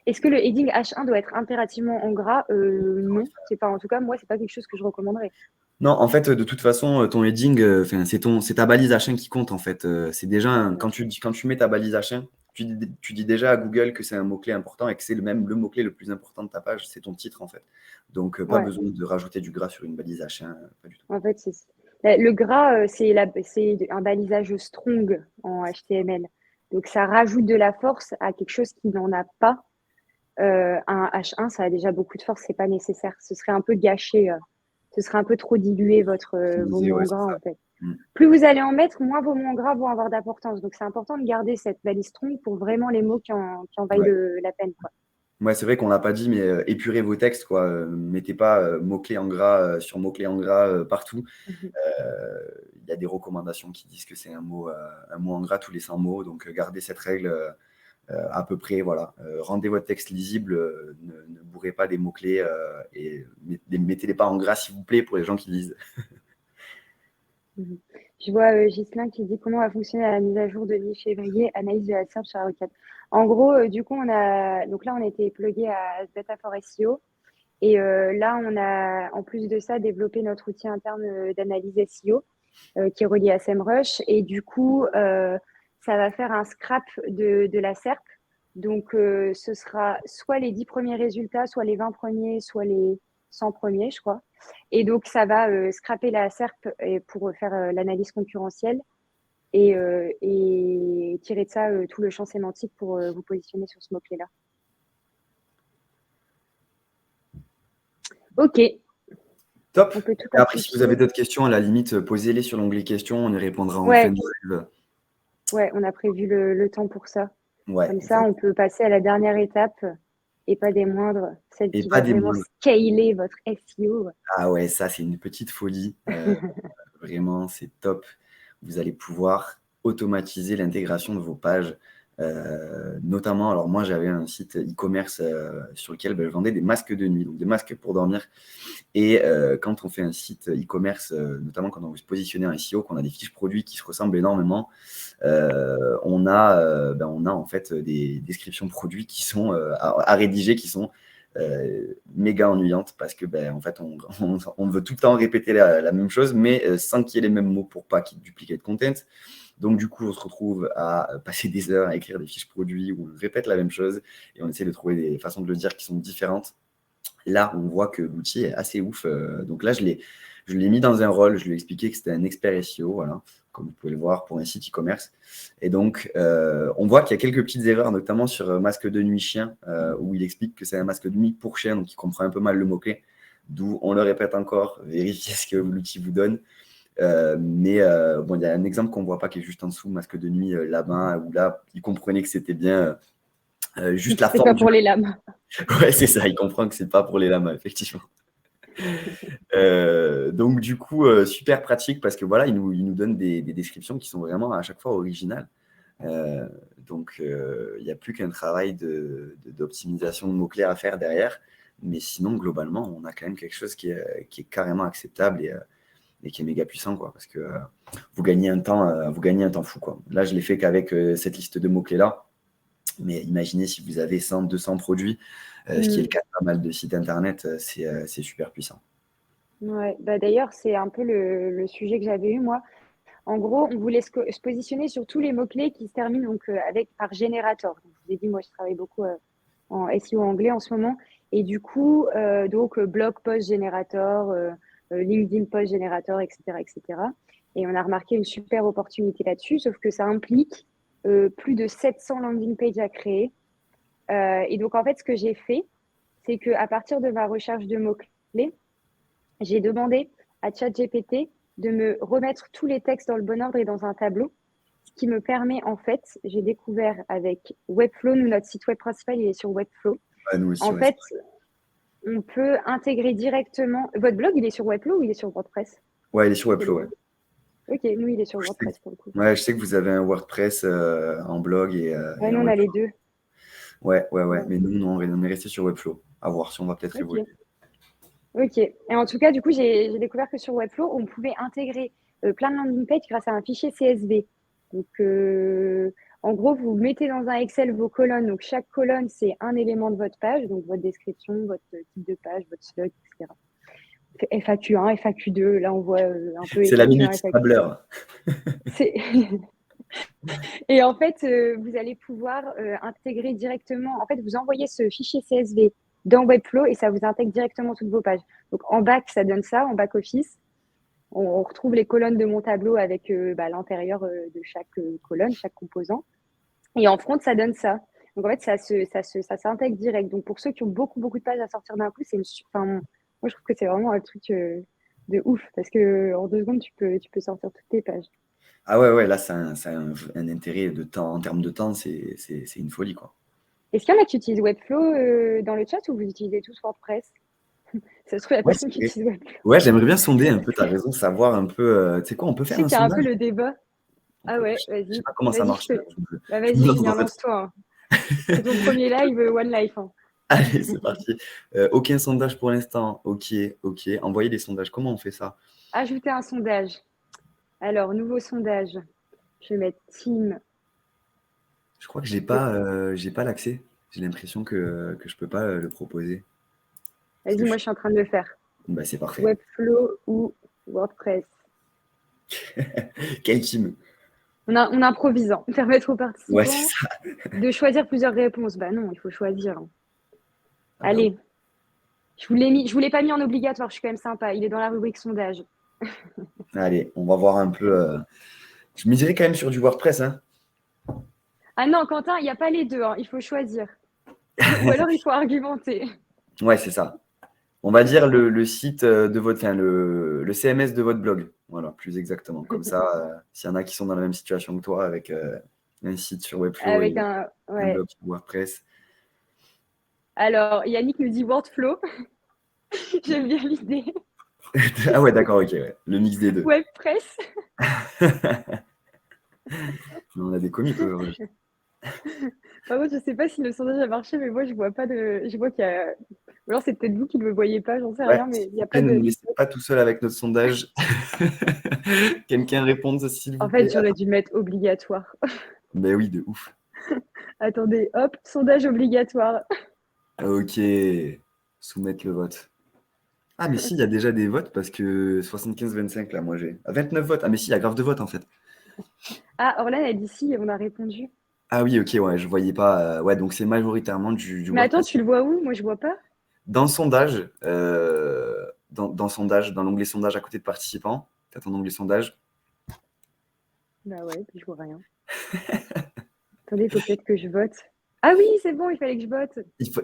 Est-ce que le heading H1 doit être impérativement en gras? Non, c'est pas. En tout cas, moi, c'est pas quelque chose que je recommanderais. Non, en fait, de toute façon, ton heading, c'est ta balise H1 qui compte, en fait. C'est déjà, Ouais. quand tu mets ta balise H1, tu dis déjà à Google que c'est un mot-clé important et que c'est le mot-clé le plus important de ta page, c'est ton titre, en fait. Donc, pas Ouais. besoin de rajouter du gras sur une balise H1, pas du tout. En fait, le gras, c'est un balisage strong en HTML. Donc, ça rajoute de la force à quelque chose qui n'en a pas. Un H1, ça a déjà beaucoup de force, c'est pas nécessaire. Ce serait un peu gâché. ce serait un peu trop dilué vos mots Ouais, en c'est gras ça. en fait. Mm. Plus vous allez en mettre, moins vos mots en gras vont avoir d'importance. Donc c'est important de garder cette balise strong pour vraiment les mots qui en vaillent Ouais. la peine, quoi. Ouais, c'est vrai qu'on l'a pas dit, mais épurez vos textes, quoi. Mettez pas mots-clés en gras sur mots-clés en gras partout. Mhm. Il y a des recommandations qui disent que c'est un mot en gras tous les 100 mots, donc gardez cette règle à peu près. Voilà. Rendez votre texte lisible, ne bourrez pas des mots-clés et mettez-les pas en gras, s'il vous plaît, pour les gens qui lisent. Mhm. Je vois Ghislain qui dit comment va fonctionner la mise à jour de mi-février, analyse de la SERP sur la requête. En gros, du coup, donc là, on était plugué à Data for SEO. Et là, on a, en plus de ça, développé notre outil interne d'analyse SEO qui est relié à SEMrush. Et du coup, ça va faire un scrap de la SERP. Donc, ce sera soit les 10 premiers résultats, soit les 20 premiers, soit les 100 premiers, je crois. Et donc, ça va scraper la SERP pour faire l'analyse concurrentielle et tirer de ça tout le champ sémantique pour vous positionner sur ce mot-clé-là. OK, Top. on peut tout Et après, si vous avez amplifier. d'autres questions, à la limite, posez-les sur l'onglet questions, on y répondra en fin Ouais, de live. ouais, on a prévu le temps pour ça. Ouais, Comme ça, exact. on peut passer à la dernière étape et pas des moindres, celle Et qui pas va des vraiment moindres. scaler votre SEO. Ah ouais, ça, c'est une petite folie. Vraiment, c'est top. Vous allez pouvoir automatiser l'intégration de vos pages. Notamment, alors moi, j'avais un site e-commerce sur lequel je vendais des masques de nuit, donc des masques pour dormir. Et quand on fait un site e-commerce, notamment quand on veut se positionner en SEO, qu'on a des fiches produits qui se ressemblent énormément, on a en fait des descriptions produits qui sont à rédiger, qui sont méga ennuyantes parce que en fait on veut tout le temps répéter la même chose, mais sans qu'il y ait les mêmes mots pour pas qu'il y ait de duplicate content. Donc du coup on se retrouve à passer des heures à écrire des fiches produits où on répète la même chose et on essaie de trouver des façons de le dire qui sont différentes. Là, on voit que l'outil est assez ouf. Donc là, je l'ai mis dans un rôle. Je lui ai expliqué que c'était un expert SEO, voilà, comme vous pouvez le voir pour un site e-commerce. Et donc, on voit qu'il y a quelques petites erreurs, notamment sur masque de nuit chien, où il explique que c'est un masque de nuit pour chien, donc il comprend un peu mal le mot-clé. D'où, on le répète encore, vérifiez ce que l'outil vous donne. Mais bon, il y a un exemple qu'on ne voit pas qui est juste en dessous, masque de nuit là-bas, où là, il comprenait que c'était bien juste la C'est pas forme du. pour les lames. Ouais, c'est ça, il comprend que c'est pas pour les lamas, effectivement. Donc du coup, super pratique parce que voilà, il nous donne des descriptions qui sont vraiment à chaque fois originales. Donc il n'y a plus qu'un travail d'optimisation de mots-clés à faire derrière. Mais sinon, globalement, on a quand même quelque chose qui est carrément acceptable et qui est méga puissant, quoi, parce que vous gagnez un temps fou, quoi. Là, je l'ai fait qu'avec cette liste de mots-clés-là. Mais imaginez si vous avez 100, 200 produits, ce qui est le cas de pas mal de sites internet, c'est super puissant. Ouais. Bah, d'ailleurs, c'est un peu le sujet que j'avais eu, moi. En gros, on voulait se positionner sur tous les mots-clés qui se terminent donc, par générateur. Donc, je vous ai dit, moi, je travaille beaucoup en SEO anglais en ce moment. Et du coup, blog post générateur, LinkedIn post générateur, etc., etc. Et on a remarqué une super opportunité là-dessus, sauf que ça implique plus de 700 landing pages à créer. Et donc, en fait, ce que j'ai fait, c'est qu'à partir de ma recherche de mots-clés, j'ai demandé à ChatGPT de me remettre tous les textes dans le bon ordre et dans un tableau, ce qui me permet, en fait, j'ai découvert avec Webflow, nous, notre site web principal, il est sur Webflow. Ouais, nous aussi, En ouais. fait, on peut intégrer directement. Votre blog, il est sur Webflow ou il est sur WordPress? Ouais, il est sur C'est Webflow, ouais. lequel? Ok, nous, il est sur Je sais, WordPress pour le coup. ouais, je sais que vous avez un WordPress en blog Ouais, et nous, un on a les Webflow. deux. Ouais, ouais, ouais. Ouais. Mais nous, non, on est resté sur Webflow. À voir si on va peut-être évoluer. Ok. Ok. Et en tout cas, du coup, j'ai découvert que sur Webflow, on pouvait intégrer plein de landing pages grâce à un fichier CSV. Donc, en gros, vous mettez dans un Excel vos colonnes. Donc, chaque colonne, c'est un élément de votre page, donc votre description, votre type de page, votre slug, etc. FAQ1, FAQ2, là, on voit un peu C'est la FAQ1, minute FAQ2. tableur. C'est... Et en fait, vous allez pouvoir intégrer directement. En fait, vous envoyez ce fichier CSV dans Webflow et ça vous intègre directement toutes vos pages. Donc, en back, ça donne ça, en back office. On retrouve les colonnes de mon tableau avec l'intérieur de chaque colonne, chaque composant. Et en front, ça donne ça. Donc, en fait, ça s'intègre direct. Donc, pour ceux qui ont beaucoup, beaucoup de pages à sortir d'un coup, c'est une. Enfin, moi, je trouve que c'est vraiment un truc De ouf, parce que en 2 secondes, tu peux sortir toutes tes pages. Ah ouais, là, ça a un intérêt de temps, en termes de temps, c'est une folie, quoi. Est-ce qu'il y en a qui utilisent Webflow dans le chat ou vous utilisez tous WordPress? Ça se trouve, il y a Ouais, personne qui utilise Webflow. ouais, j'aimerais bien sonder un peu, tu as raison, savoir un peu. Tu sais quoi, on peut Je faire sais un qu'il y a un peu sondage? le débat. Ah ouais, Je sais vas-y. pas comment ça Vas-y, marche. Bah, Je me vas-y, lance Julien, dans un lance-toi, hein. C'est ton premier live, One Life, hein. Allez, c'est parti. Aucun sondage pour l'instant. Ok. Envoyer des sondages. Comment on fait ça? Ajouter un sondage. Alors, nouveau sondage. Je vais mettre team. Je crois que j'ai pas l'accès. J'ai l'impression que je peux pas le proposer. Parce Vas-y, que moi, je suis en train de le faire. Bah, c'est parfait. Webflow ou WordPress. Quel team? On improvise, hein. Permettre aux Ouais, c'est participants ça. de choisir plusieurs réponses. Bah non, il faut choisir, hein. Ah bah oui. Allez, je vous l'ai pas mis en obligatoire, je suis quand même sympa. Il est dans la rubrique sondage. Allez, on va voir un peu. Je miserais quand même sur du WordPress, hein. Ah non, Quentin, il n'y a pas les deux, hein. Il faut choisir. Ou alors il faut argumenter. Ouais, c'est ça. On va dire le site de votre, enfin, le CMS de votre blog. Voilà, plus exactement. Comme ça, s'il y en a qui sont dans la même situation que toi avec un site sur Webflow Avec et un. un Ouais. blog sur WordPress. Alors, Yannick nous dit Wordflow. J'aime bien l'idée. Ah ouais, d'accord, ok, ouais. Le mix des deux. WebPress. On a des comiques aujourd'hui. Par contre, je sais pas si le sondage a marché, mais moi, je vois pas de. Je vois qu'il y a. Ou alors, c'est peut-être vous qui ne le voyez pas, j'en sais Ouais, rien, mais s'il il n'y vous a plaît, pas ne de. nous laissez pas tout seul avec notre sondage. Quelqu'un réponde, s'il vous En fait, plaît. j'aurais dû mettre obligatoire. Ben oui, de ouf. Attendez, hop, sondage obligatoire. Ok, soumettre le vote. Ah, mais si, il y a déjà des votes parce que 75-25, là, moi j'ai. 29 votes. Ah, mais si, il y a grave de votes en fait. Ah, Orlan a dit si, on a répondu. Ah oui, ok, ouais, je voyais pas. Ouais, donc c'est majoritairement du Mais attends, WordPress. tu le vois où? Moi, je vois pas. Dans le sondage, dans sondage, dans l'onglet sondage à côté de participants, tu as ton onglet sondage. Bah ouais, puis je vois rien. Attendez, il faut peut-être que je vote. Ah oui, c'est bon, il fallait que je vote.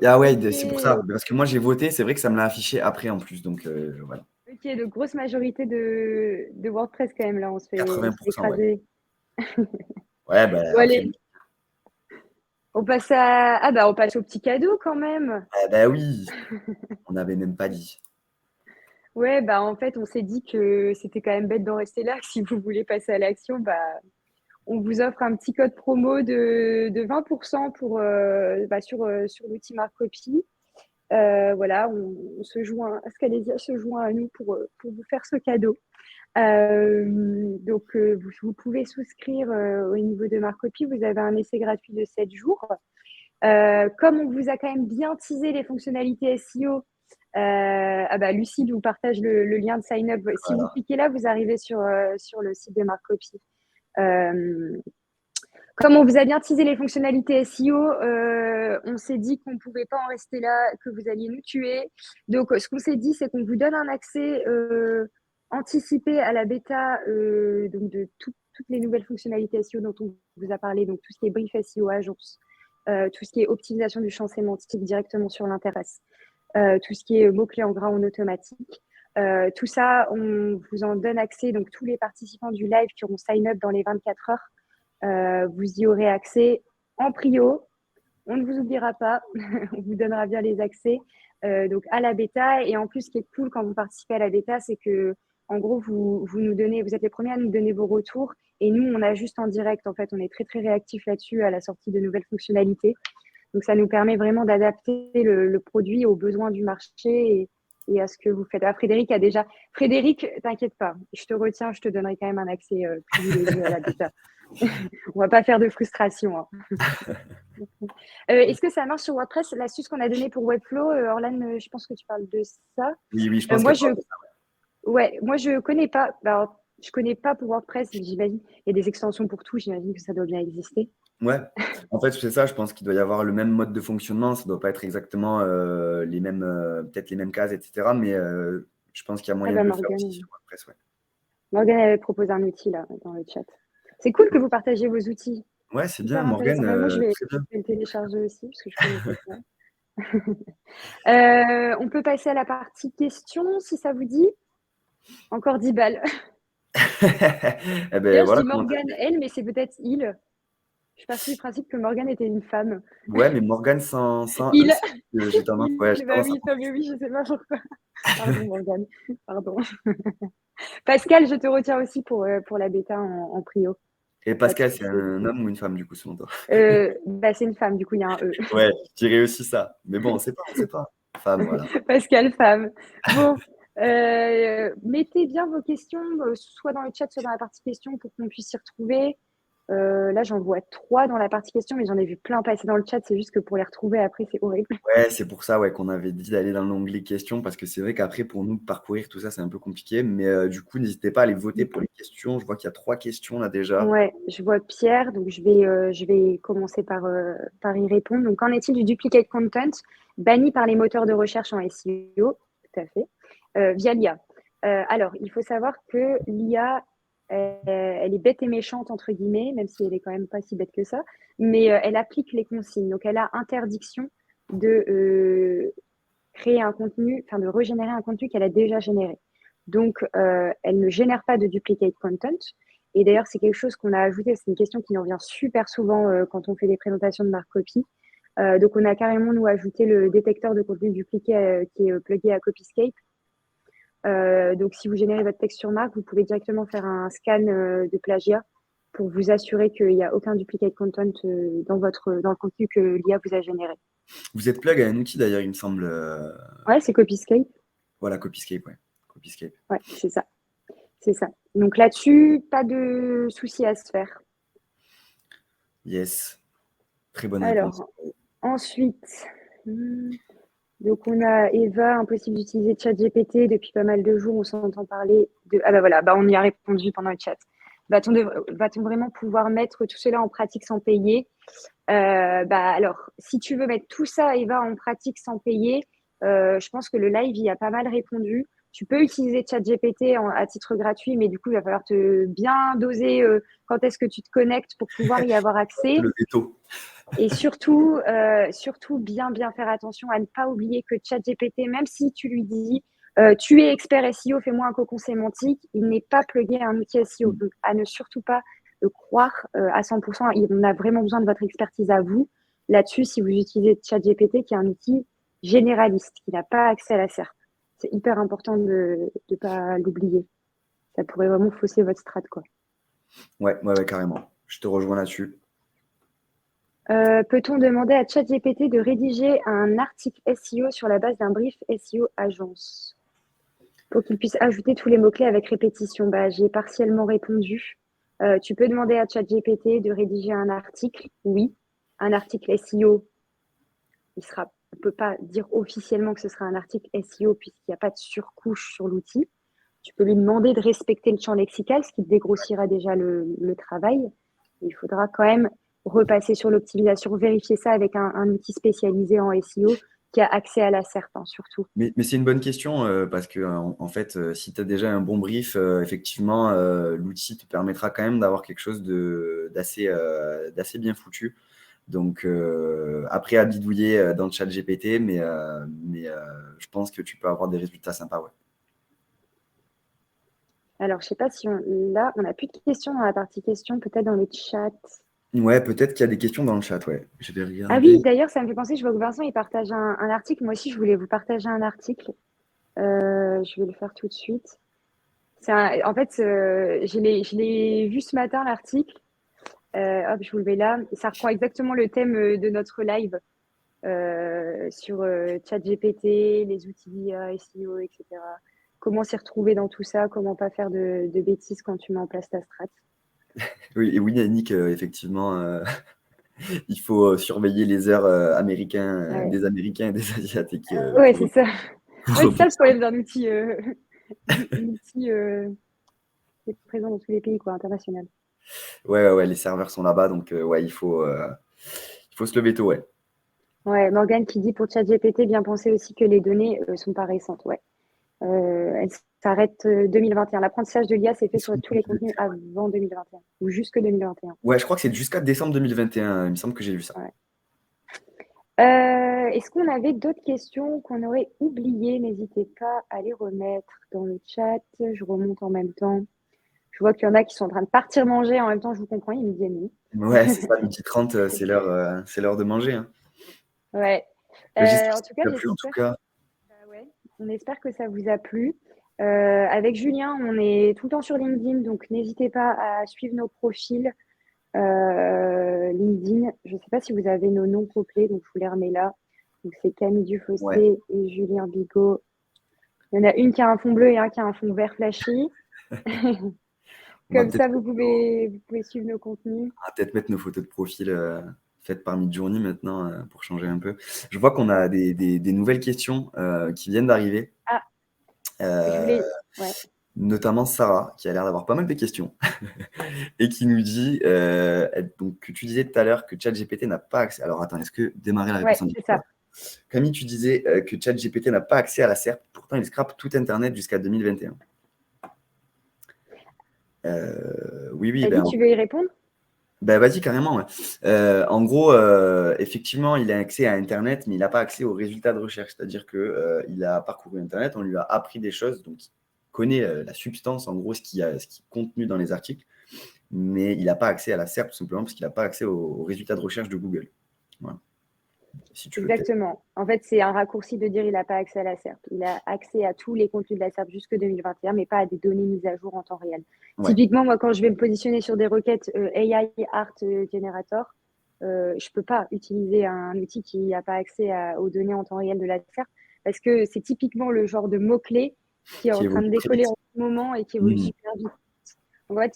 Ah ouais, c'est pour ça. Ok, Parce que moi j'ai voté, c'est vrai que ça me l'a affiché après en plus. Donc voilà. ok, de grosse majorité de WordPress quand même, là, on se fait 80%, ouais. écraser. Ouais, bah Bon, après. allez, on passe à. Ah bah, on passe au petit cadeau quand même. Ah bah oui, on n'avait même pas dit. Ouais, bah en fait, on s'est dit que c'était quand même bête d'en rester là, que si vous voulez passer à l'action, bah, on vous offre un petit code promo de 20% sur l'outil Marcopy. Voilà, on se joint, Scalesia se joint à nous pour vous faire ce cadeau. Donc, vous pouvez souscrire au niveau de Marcopy. Vous avez un essai gratuit de 7 jours. Comme on vous a quand même bien teasé les fonctionnalités SEO, Lucie vous partage le lien de sign up. Si vous Voilà. cliquez là, vous arrivez sur le site de Marcopy. Comme on vous a bien teasé les fonctionnalités SEO, on s'est dit qu'on ne pouvait pas en rester là, que vous alliez nous tuer. Donc, ce qu'on s'est dit, c'est qu'on vous donne un accès anticipé à la bêta donc de toutes les nouvelles fonctionnalités SEO dont on vous a parlé, donc tout ce qui est brief SEO agence, tout ce qui est optimisation du champ sémantique directement sur l'interface, tout ce qui est mots-clés en gras en automatique. Tout ça, on vous en donne accès, donc tous les participants du live qui auront sign up dans les 24 heures. Vous y aurez accès en prio. On ne vous oubliera pas. On vous donnera bien les accès donc à la bêta. Et en plus, ce qui est cool quand vous participez à la bêta, c'est que en gros, vous êtes les premiers à nous donner vos retours. Et nous, on ajuste en direct. En fait, on est très, très réactifs là-dessus à la sortie de nouvelles fonctionnalités. Donc, ça nous permet vraiment d'adapter le produit aux besoins du marché et à ce que vous faites. Ah, Frédéric, t'inquiète pas. Je te retiens, je te donnerai quand même un accès privilégié à la bêta. On va pas faire de frustration, hein. Est-ce que ça marche sur WordPress? L'astuce qu'on a donnée pour Webflow, Orlan, je pense que tu parles de ça. Oui, je pense Moi, qu'elle parle de ça. je connais pas. Alors, je connais pas pour WordPress, j'imagine. Il y a des extensions pour tout, j'imagine que ça doit bien exister. Ouais, en fait, c'est ça, je pense qu'il doit y avoir le même mode de fonctionnement, ça ne doit pas être exactement les mêmes, peut-être les mêmes cases, etc. Mais je pense qu'il y a moyen de le faire aussi sur WordPress, ouais. Morgane avait proposé un outil là dans le chat. C'est cool que vous partagiez vos outils. Ouais, c'est bien, Hyper intéressant. Morgane, Moi, je vais très bien. le télécharger aussi parce que je connais pas ça. On peut passer à la partie questions si ça vous dit. Encore 10 balles. Eh ben D'ailleurs, je voilà dis comment ça Morgane, fait. elle, mais c'est peut-être il. Je suis partie du principe que Morgane était une femme. Ouais, mais Morgane sans E, Il, c'est que j'ai tendance, ouais, j'ai bah tendance à oui, non, mais penser. oui, je sais pas pourquoi. Pardon, Morgane. Pardon. Pascal, je te retiens aussi pour la bêta en prio. Et Pas de Pascal, c'est souci. un homme ou une femme, du coup, selon toi? Bah, c'est une femme, du coup, il y a un E. Ouais, je dirais aussi ça. Mais bon, on sait pas. Femme, voilà. Pascal, femme. Bon, mettez bien vos questions, soit dans le chat, soit dans la partie questions, pour qu'on puisse s'y retrouver. Là, j'en vois 3 dans la partie questions, mais j'en ai vu plein passer dans le chat. C'est juste que pour les retrouver après, c'est horrible. Ouais, c'est pour ça ouais, qu'on avait dit d'aller dans l'onglet questions, parce que c'est vrai qu'après, pour nous, parcourir tout ça, c'est un peu compliqué. Mais du coup, n'hésitez pas à aller voter pour les questions. Je vois qu'il y a 3 questions là déjà. Ouais, je vois Pierre, donc je vais commencer par y répondre. Donc, qu'en est-il du duplicate content banni par les moteurs de recherche en SEO? Tout à fait. Via l'IA. Alors, il faut savoir que l'IA, elle est bête et méchante, entre guillemets, même si elle est quand même pas si bête que ça, mais elle applique les consignes. Donc, elle a interdiction de créer un contenu, enfin de régénérer un contenu qu'elle a déjà généré. Donc, elle ne génère pas de duplicate content. Et d'ailleurs, c'est quelque chose qu'on a ajouté, c'est une question qui en vient super souvent quand on fait des présentations de marque copy. Donc, on a carrément, nous, ajouté le détecteur de contenu dupliqué qui est plugué à Copyscape. Donc, si vous générez votre texte sur marque, vous pouvez directement faire un scan de plagiat pour vous assurer qu'il n'y a aucun duplicate content dans le contenu que l'IA vous a généré. Vous êtes plug à un outil d'ailleurs, il me semble. Ouais, c'est Copyscape. Voilà, Copyscape, ouais. Copyscape. Ouais, c'est ça. C'est ça. Donc là-dessus, pas de souci à se faire. Yes. Très bonne réponse. Alors, ensuite, donc on a Eva, impossible d'utiliser ChatGPT depuis pas mal de jours, on s'entend parler de... Ah bah voilà, bah on y a répondu pendant le chat. Va-t-on vraiment pouvoir mettre tout cela en pratique sans payer? Bah alors, si tu veux mettre tout ça, Eva, en pratique sans payer, je pense que le live y a pas mal répondu. Tu peux utiliser ChatGPT à titre gratuit, mais du coup, il va falloir te bien doser quand est-ce que tu te connectes pour pouvoir y avoir accès. Le veto. Et surtout bien faire attention à ne pas oublier que ChatGPT, même si tu lui dis tu es expert SEO, fais-moi un cocon sémantique, il n'est pas plugué à un outil SEO. Donc, à ne surtout pas croire à 100%. On a vraiment besoin de votre expertise à vous là-dessus si vous utilisez ChatGPT, qui est un outil généraliste, qui n'a pas accès à la SERP. C'est hyper important de ne pas l'oublier. Ça pourrait vraiment fausser votre strat, quoi. Ouais, carrément. Je te rejoins là-dessus. Peut-on demander à ChatGPT de rédiger un article SEO sur la base d'un brief SEO agence pour qu'il puisse ajouter tous les mots-clés avec répétition? Bah, j'y ai partiellement répondu. Tu peux demander à ChatGPT de rédiger un article, oui. Un article SEO, on ne peut pas dire officiellement que ce sera un article SEO puisqu'il n'y a pas de surcouche sur l'outil. Tu peux lui demander de respecter le champ lexical, ce qui dégrossira déjà le travail. Il faudra quand même repasser sur l'optimisation, vérifier ça avec un outil spécialisé en SEO qui a accès à la SERP, hein, surtout. Mais c'est une bonne question parce que en fait, si tu as déjà un bon brief, effectivement, l'outil te permettra quand même d'avoir quelque chose d'assez bien foutu. Donc, après, à bidouiller dans le chat GPT, mais je pense que tu peux avoir des résultats sympas. Ouais, Alors, je ne sais pas si là, on n'a plus de questions dans la partie questions, peut-être dans le chat. ouais peut-être qu'il y a des questions dans le chat. Ouais, je vais Ah oui, regarder. d'ailleurs, ça me fait penser, je vois que Vincent, il partage un article. Moi aussi, je voulais vous partager un article. Je vais le faire tout de suite. En fait, je l'ai vu ce matin, l'article. Hop, je vous le mets là. Ça reprend exactement le thème de notre live sur ChatGPT, les outils d'IA, SEO, etc. Comment s'y retrouver dans tout ça, comment pas faire de bêtises quand tu mets en place ta strat. Oui, et oui, Yannick, effectivement, il faut surveiller les heures Ouais, des Américains et des Asiatiques ouais, pour c'est ça. Ouais, c'est ça le repousser. problème d'un outil, un outil qui est présent dans tous les pays, quoi, international. Ouais, les serveurs sont là-bas, donc ouais, il faut se lever tôt, ouais. Ouais, Morgane qui dit pour ChatGPT, bien penser aussi que les données sont pas récentes. Ouais. Elle s'arrête 2021. L'apprentissage de l'IA s'est fait sur tous les contenus avant 2021 ou jusque 2021. Ouais, je crois que c'est jusqu'à décembre 2021. Il me semble que j'ai vu ça. Ouais. Est-ce qu'on avait d'autres questions qu'on aurait oubliées? N'hésitez pas à les remettre dans le chat. Je remonte en même temps. Je vois qu'il y en a qui sont en train de partir manger. En même temps, je vous comprends, il est midi et demi. Ouais, c'est ça, 12h30, c'est l'heure de manger, hein. Ouais. J'espère que En ça tout cas, vous a plu en tout j'espère. cas. Bah ouais, on espère que ça vous a plu. Avec Julien, on est tout le temps sur LinkedIn, donc n'hésitez pas à suivre nos profils LinkedIn. Je ne sais pas si vous avez nos noms complets, donc je vous les remets là. Donc c'est Camille Ouais, Dufossé et Julien Bigot. Il y en a une qui a un fond bleu et un qui a un fond vert flashy. on va Comme peut-être ça, vous pouvez suivre nos contenus. mettre nos photos de profil faites par Midjourney maintenant pour changer un peu. Je vois qu'on a des nouvelles questions qui viennent d'arriver. Ah, je Euh, voulais. Ouais, Notamment Sarah, qui a l'air d'avoir pas mal de questions, et qui nous dit, donc que tu disais tout à l'heure que ChatGPT n'a pas accès. Alors attends, est-ce que démarrer la réponse ouais, en c'est ça. direct? Camille, tu disais que ChatGPT n'a pas accès à la SERP, pourtant il scrape tout Internet jusqu'à 2021. Oui, oui, Vas-y, ben, tu veux y répondre? vas-y, carrément. Ouais. En gros, effectivement, il a accès à Internet, mais il n'a pas accès aux résultats de recherche. C'est-à-dire qu'il a parcouru Internet, on lui a appris des choses, donc il connaît la substance, en gros, ce qui est contenu dans les articles, mais il n'a pas accès à la SERP, tout simplement parce qu'il n'a pas accès aux résultats de recherche de Google. Voilà. Si tu veux peut-être. Exactement. En fait, c'est un raccourci de dire il n'a pas accès à la SERP. Il a accès à tous les contenus de la SERP jusque 2021, mais pas à des données mises à jour en temps réel. Ouais, Typiquement, moi, quand je vais me positionner sur des requêtes AI Art Generator, je ne peux pas utiliser un outil qui n'a pas accès aux données en temps réel de la SERP parce que c'est typiquement le genre de mot-clé qui est qui en train de évolue très décoller vite. en ce moment et qui évolue Mhm. super vite. En fait,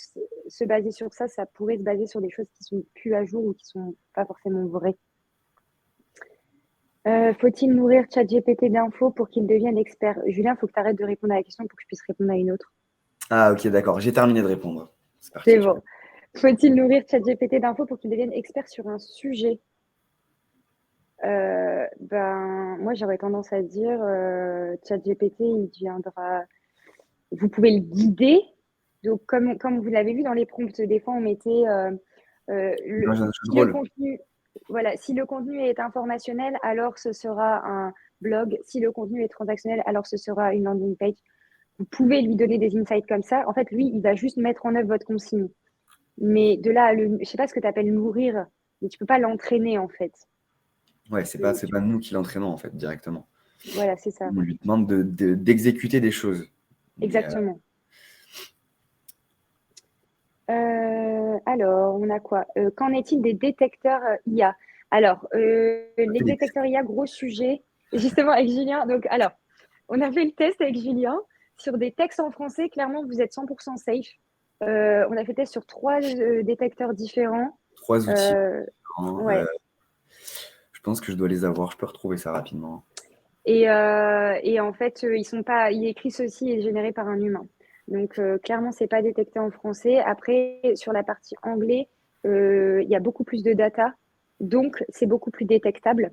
se baser sur ça, ça pourrait se baser sur des choses qui sont plus à jour ou qui sont pas forcément vraies. Faut-il nourrir ChatGPT d'infos pour qu'il devienne expert? Julien, il faut que tu arrêtes de répondre à la question pour que je puisse répondre à une autre. Ah, ok, d'accord. J'ai terminé de répondre. C'est C'est parti. bon. Faut-il nourrir ChatGPT d'infos pour qu'il devienne expert sur un sujet? Moi, j'aurais tendance à dire ChatGPT, il deviendra. Vous pouvez le guider. Donc, comme vous l'avez vu dans les prompts, des fois, on mettait Dans un jeu de si le rôle. contenu, voilà, si le contenu est informationnel, alors ce sera un blog. Si le contenu est transactionnel, alors ce sera une landing page. Vous pouvez lui donner des insights comme ça. En fait, lui, il va juste mettre en œuvre votre consigne. Mais de là, je ne sais pas ce que tu appelles nourrir, mais tu ne peux pas l'entraîner, en fait. Ouais, c'est pas nous qui l'entraînons, en fait, directement. Voilà, c'est ça. On lui demande d'exécuter des choses. Mais, Exactement. Alors, on a quoi? Qu'en est-il des détecteurs IA? Alors, les détecteurs IA, gros sujet, justement avec Julien. Donc, alors, on a fait le test avec Julien sur des textes en français. Clairement, vous êtes 100% safe. On a fait le test sur 3 détecteurs différents. 3 outils. Hein, Ouais. je pense que je dois les avoir. Je peux retrouver ça rapidement. Et en fait, il écrit ceci est généré par un humain. Donc, clairement, c'est pas détecté en français. Après, sur la partie anglais, il y a beaucoup plus de data, donc c'est beaucoup plus détectable.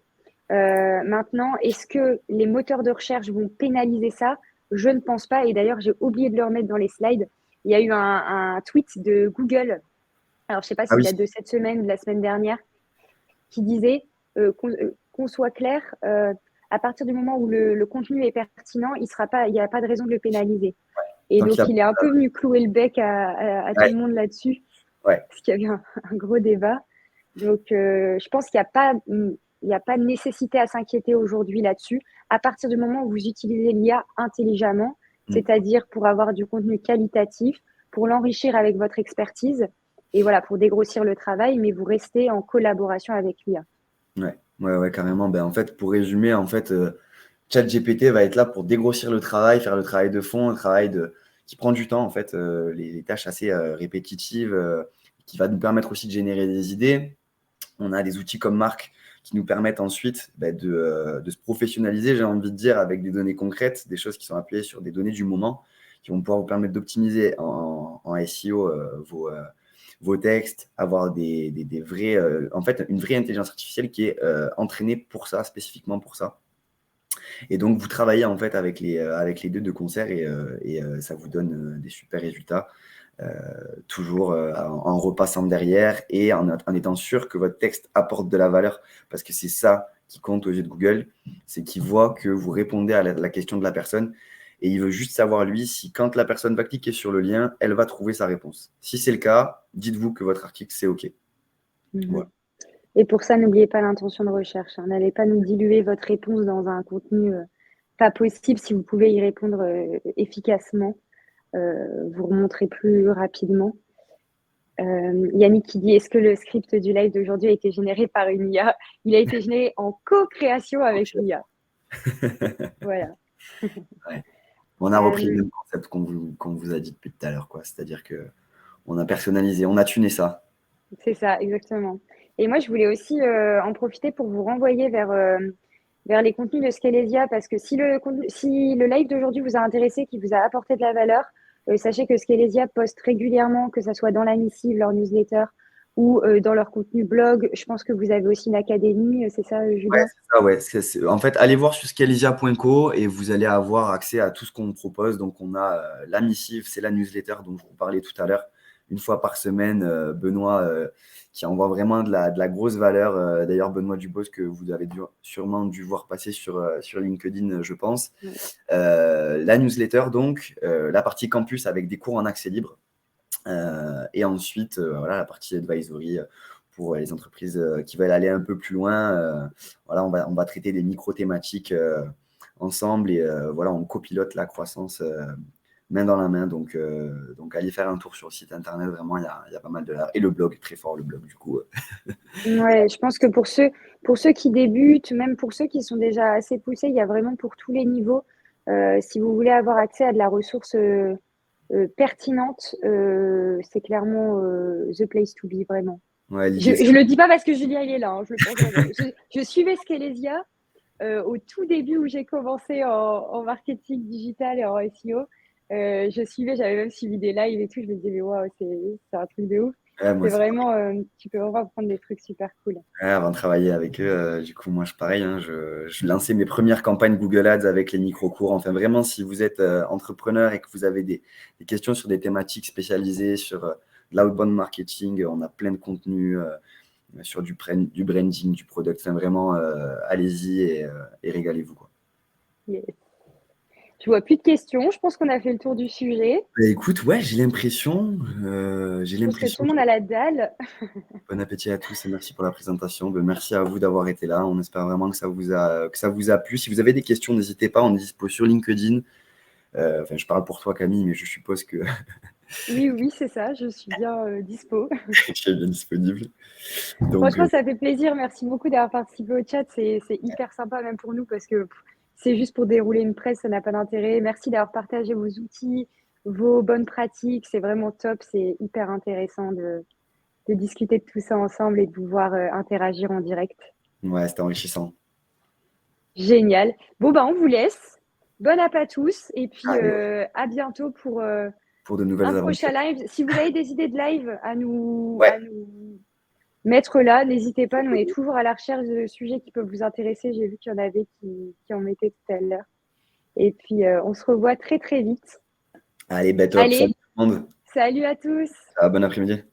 Maintenant, est-ce que les moteurs de recherche vont pénaliser ça? Je ne pense pas. Et d'ailleurs, j'ai oublié de le remettre dans les slides. Il y a eu un tweet de Google. Alors, je sais pas Ah s'il oui, date de cette semaine ou de la semaine dernière, qui disait qu'on soit clair, à partir du moment où le contenu est pertinent, il n'y a pas de raison de le pénaliser. Et tant qu'il donc, y il est un peu venu clouer le bec à a. tout Ouais, le monde là-dessus, ouais. parce qu'il y avait un gros débat. Donc, je pense qu'il n'y a pas de nécessité à s'inquiéter aujourd'hui là-dessus. À partir du moment où vous utilisez l'IA intelligemment, Mm. c'est-à-dire pour avoir du contenu qualitatif, pour l'enrichir avec votre expertise, et voilà, pour dégrossir le travail, mais vous restez en collaboration avec l'IA. Ouais, ouais, ouais, carrément. Ben, en fait, pour résumer, en fait, ChatGPT va être là pour dégrossir le travail, faire le travail de fond, un travail qui prend du temps, en fait, les tâches assez répétitives, qui va nous permettre aussi de générer des idées. On a des outils comme Marc qui nous permettent ensuite de se professionnaliser, j'ai envie de dire, avec des données concrètes, des choses qui sont appuyées sur des données du moment, qui vont pouvoir vous permettre d'optimiser en SEO vos textes, avoir des vrais, en fait, une vraie intelligence artificielle qui est entraînée pour ça, spécifiquement pour ça. Et donc, vous travaillez en fait avec les deux de concert et ça vous donne des super résultats. Toujours en repassant derrière et en étant sûr que votre texte apporte de la valeur, parce que c'est ça qui compte aux yeux de Google, c'est qu'il voit que vous répondez à la question de la personne et il veut juste savoir, lui, si quand la personne va cliquer sur le lien, elle va trouver sa réponse. Si c'est le cas, dites-vous que votre article, c'est OK. Voilà. Et pour ça, n'oubliez pas l'intention de recherche. N'allez pas nous diluer votre réponse dans un contenu pas possible. Si vous pouvez y répondre efficacement, vous remonterez plus rapidement. Yannick qui dit, est-ce que le script du live d'aujourd'hui a été généré par une IA? Il a été généré en co-création avec l'IA. Voilà. Ouais. On a repris le même concept qu'on vous a dit depuis tout à l'heure, quoi. C'est-à-dire qu'on a personnalisé, on a tuné ça. C'est ça, exactement. Et moi, je voulais aussi en profiter pour vous renvoyer vers les contenus de Scalesia, parce que si le live d'aujourd'hui vous a intéressé, qui vous a apporté de la valeur, sachez que Scalesia poste régulièrement, que ce soit dans la missive, leur newsletter, ou dans leur contenu blog. Je pense que vous avez aussi une académie, c'est ça, Julien? Ouais, c'est ça, ouais. En fait, allez voir sur scalesia.co et vous allez avoir accès à tout ce qu'on propose. Donc, on a la missive, c'est la newsletter dont je vous parlais tout à l'heure. Une fois par semaine, Benoît qui envoie vraiment de la grosse valeur. D'ailleurs, Benoît Dubos, que vous avez sûrement dû voir passer sur LinkedIn, je pense. Ouais. La newsletter, donc, la partie campus avec des cours en accès libre. Et ensuite, voilà, la partie advisory pour les entreprises qui veulent aller un peu plus loin. Voilà, on va traiter des micro-thématiques ensemble et voilà, on copilote la croissance main dans la main. Donc allez faire un tour sur le site internet, vraiment, il y a pas mal de là. Et le blog, très fort le blog, du coup. Ouais, je pense que pour ceux qui débutent, même pour ceux qui sont déjà assez poussés, il y a vraiment pour tous les niveaux. Si vous voulez avoir accès à de la ressource pertinente, c'est clairement the place to be, vraiment. Ouais, Je le dis pas parce que Julien il est là, hein, je le pense vraiment. Je suivais Scalesia au tout début où j'ai commencé en marketing digital et en SEO. J'avais même suivi des lives et tout. Je me disais, mais waouh, c'est un truc de ouf. moi, C'est vraiment, tu peux vraiment apprendre des trucs super cool. ouais, avant de travailler avec eux, du coup, moi, pareil, hein, je lançais mes premières campagnes Google Ads avec les micro-cours. Enfin, vraiment, si vous êtes entrepreneur et que vous avez des questions sur des thématiques spécialisées, sur de l'outbound marketing, on a plein de contenus sur du branding, du product. Enfin, vraiment, allez-y et régalez-vous, quoi. Yes. Je vois plus de questions. Je pense qu'on a fait le tour du sujet. Bah, écoute, ouais, j'ai l'impression. Je pense que tout le monde a la dalle. Bon appétit à tous et merci pour la présentation. Merci à vous d'avoir été là. On espère vraiment que ça vous a plu. Si vous avez des questions, n'hésitez pas. On est dispo sur LinkedIn. Enfin, je parle pour toi, Camille, mais je suppose que Oui, c'est ça. Je suis bien dispo. tu es bien disponible. Donc, Franchement, ça fait plaisir. Merci beaucoup d'avoir participé au chat. C'est hyper sympa, même pour nous, parce que c'est juste pour dérouler une presse, ça n'a pas d'intérêt. Merci d'avoir partagé vos outils, vos bonnes pratiques. C'est vraiment top. C'est hyper intéressant de discuter de tout ça ensemble et de pouvoir interagir en direct. ouais, c'était enrichissant. Génial. Bon, bah, on vous laisse. Bon app à tous. Et puis, Allez, à bientôt pour pour de nouvelles un aventures. prochain live. Si vous avez des idées de live à nous Ouais, mettre là, n'hésitez pas. Nous, on est toujours à la recherche de sujets qui peuvent vous intéresser. J'ai vu qu'il y en avait qui en mettaient tout à l'heure. Et puis, on se revoit très, très vite. allez, top. Salut Allez, tout le monde. salut à tous. Bon après-midi.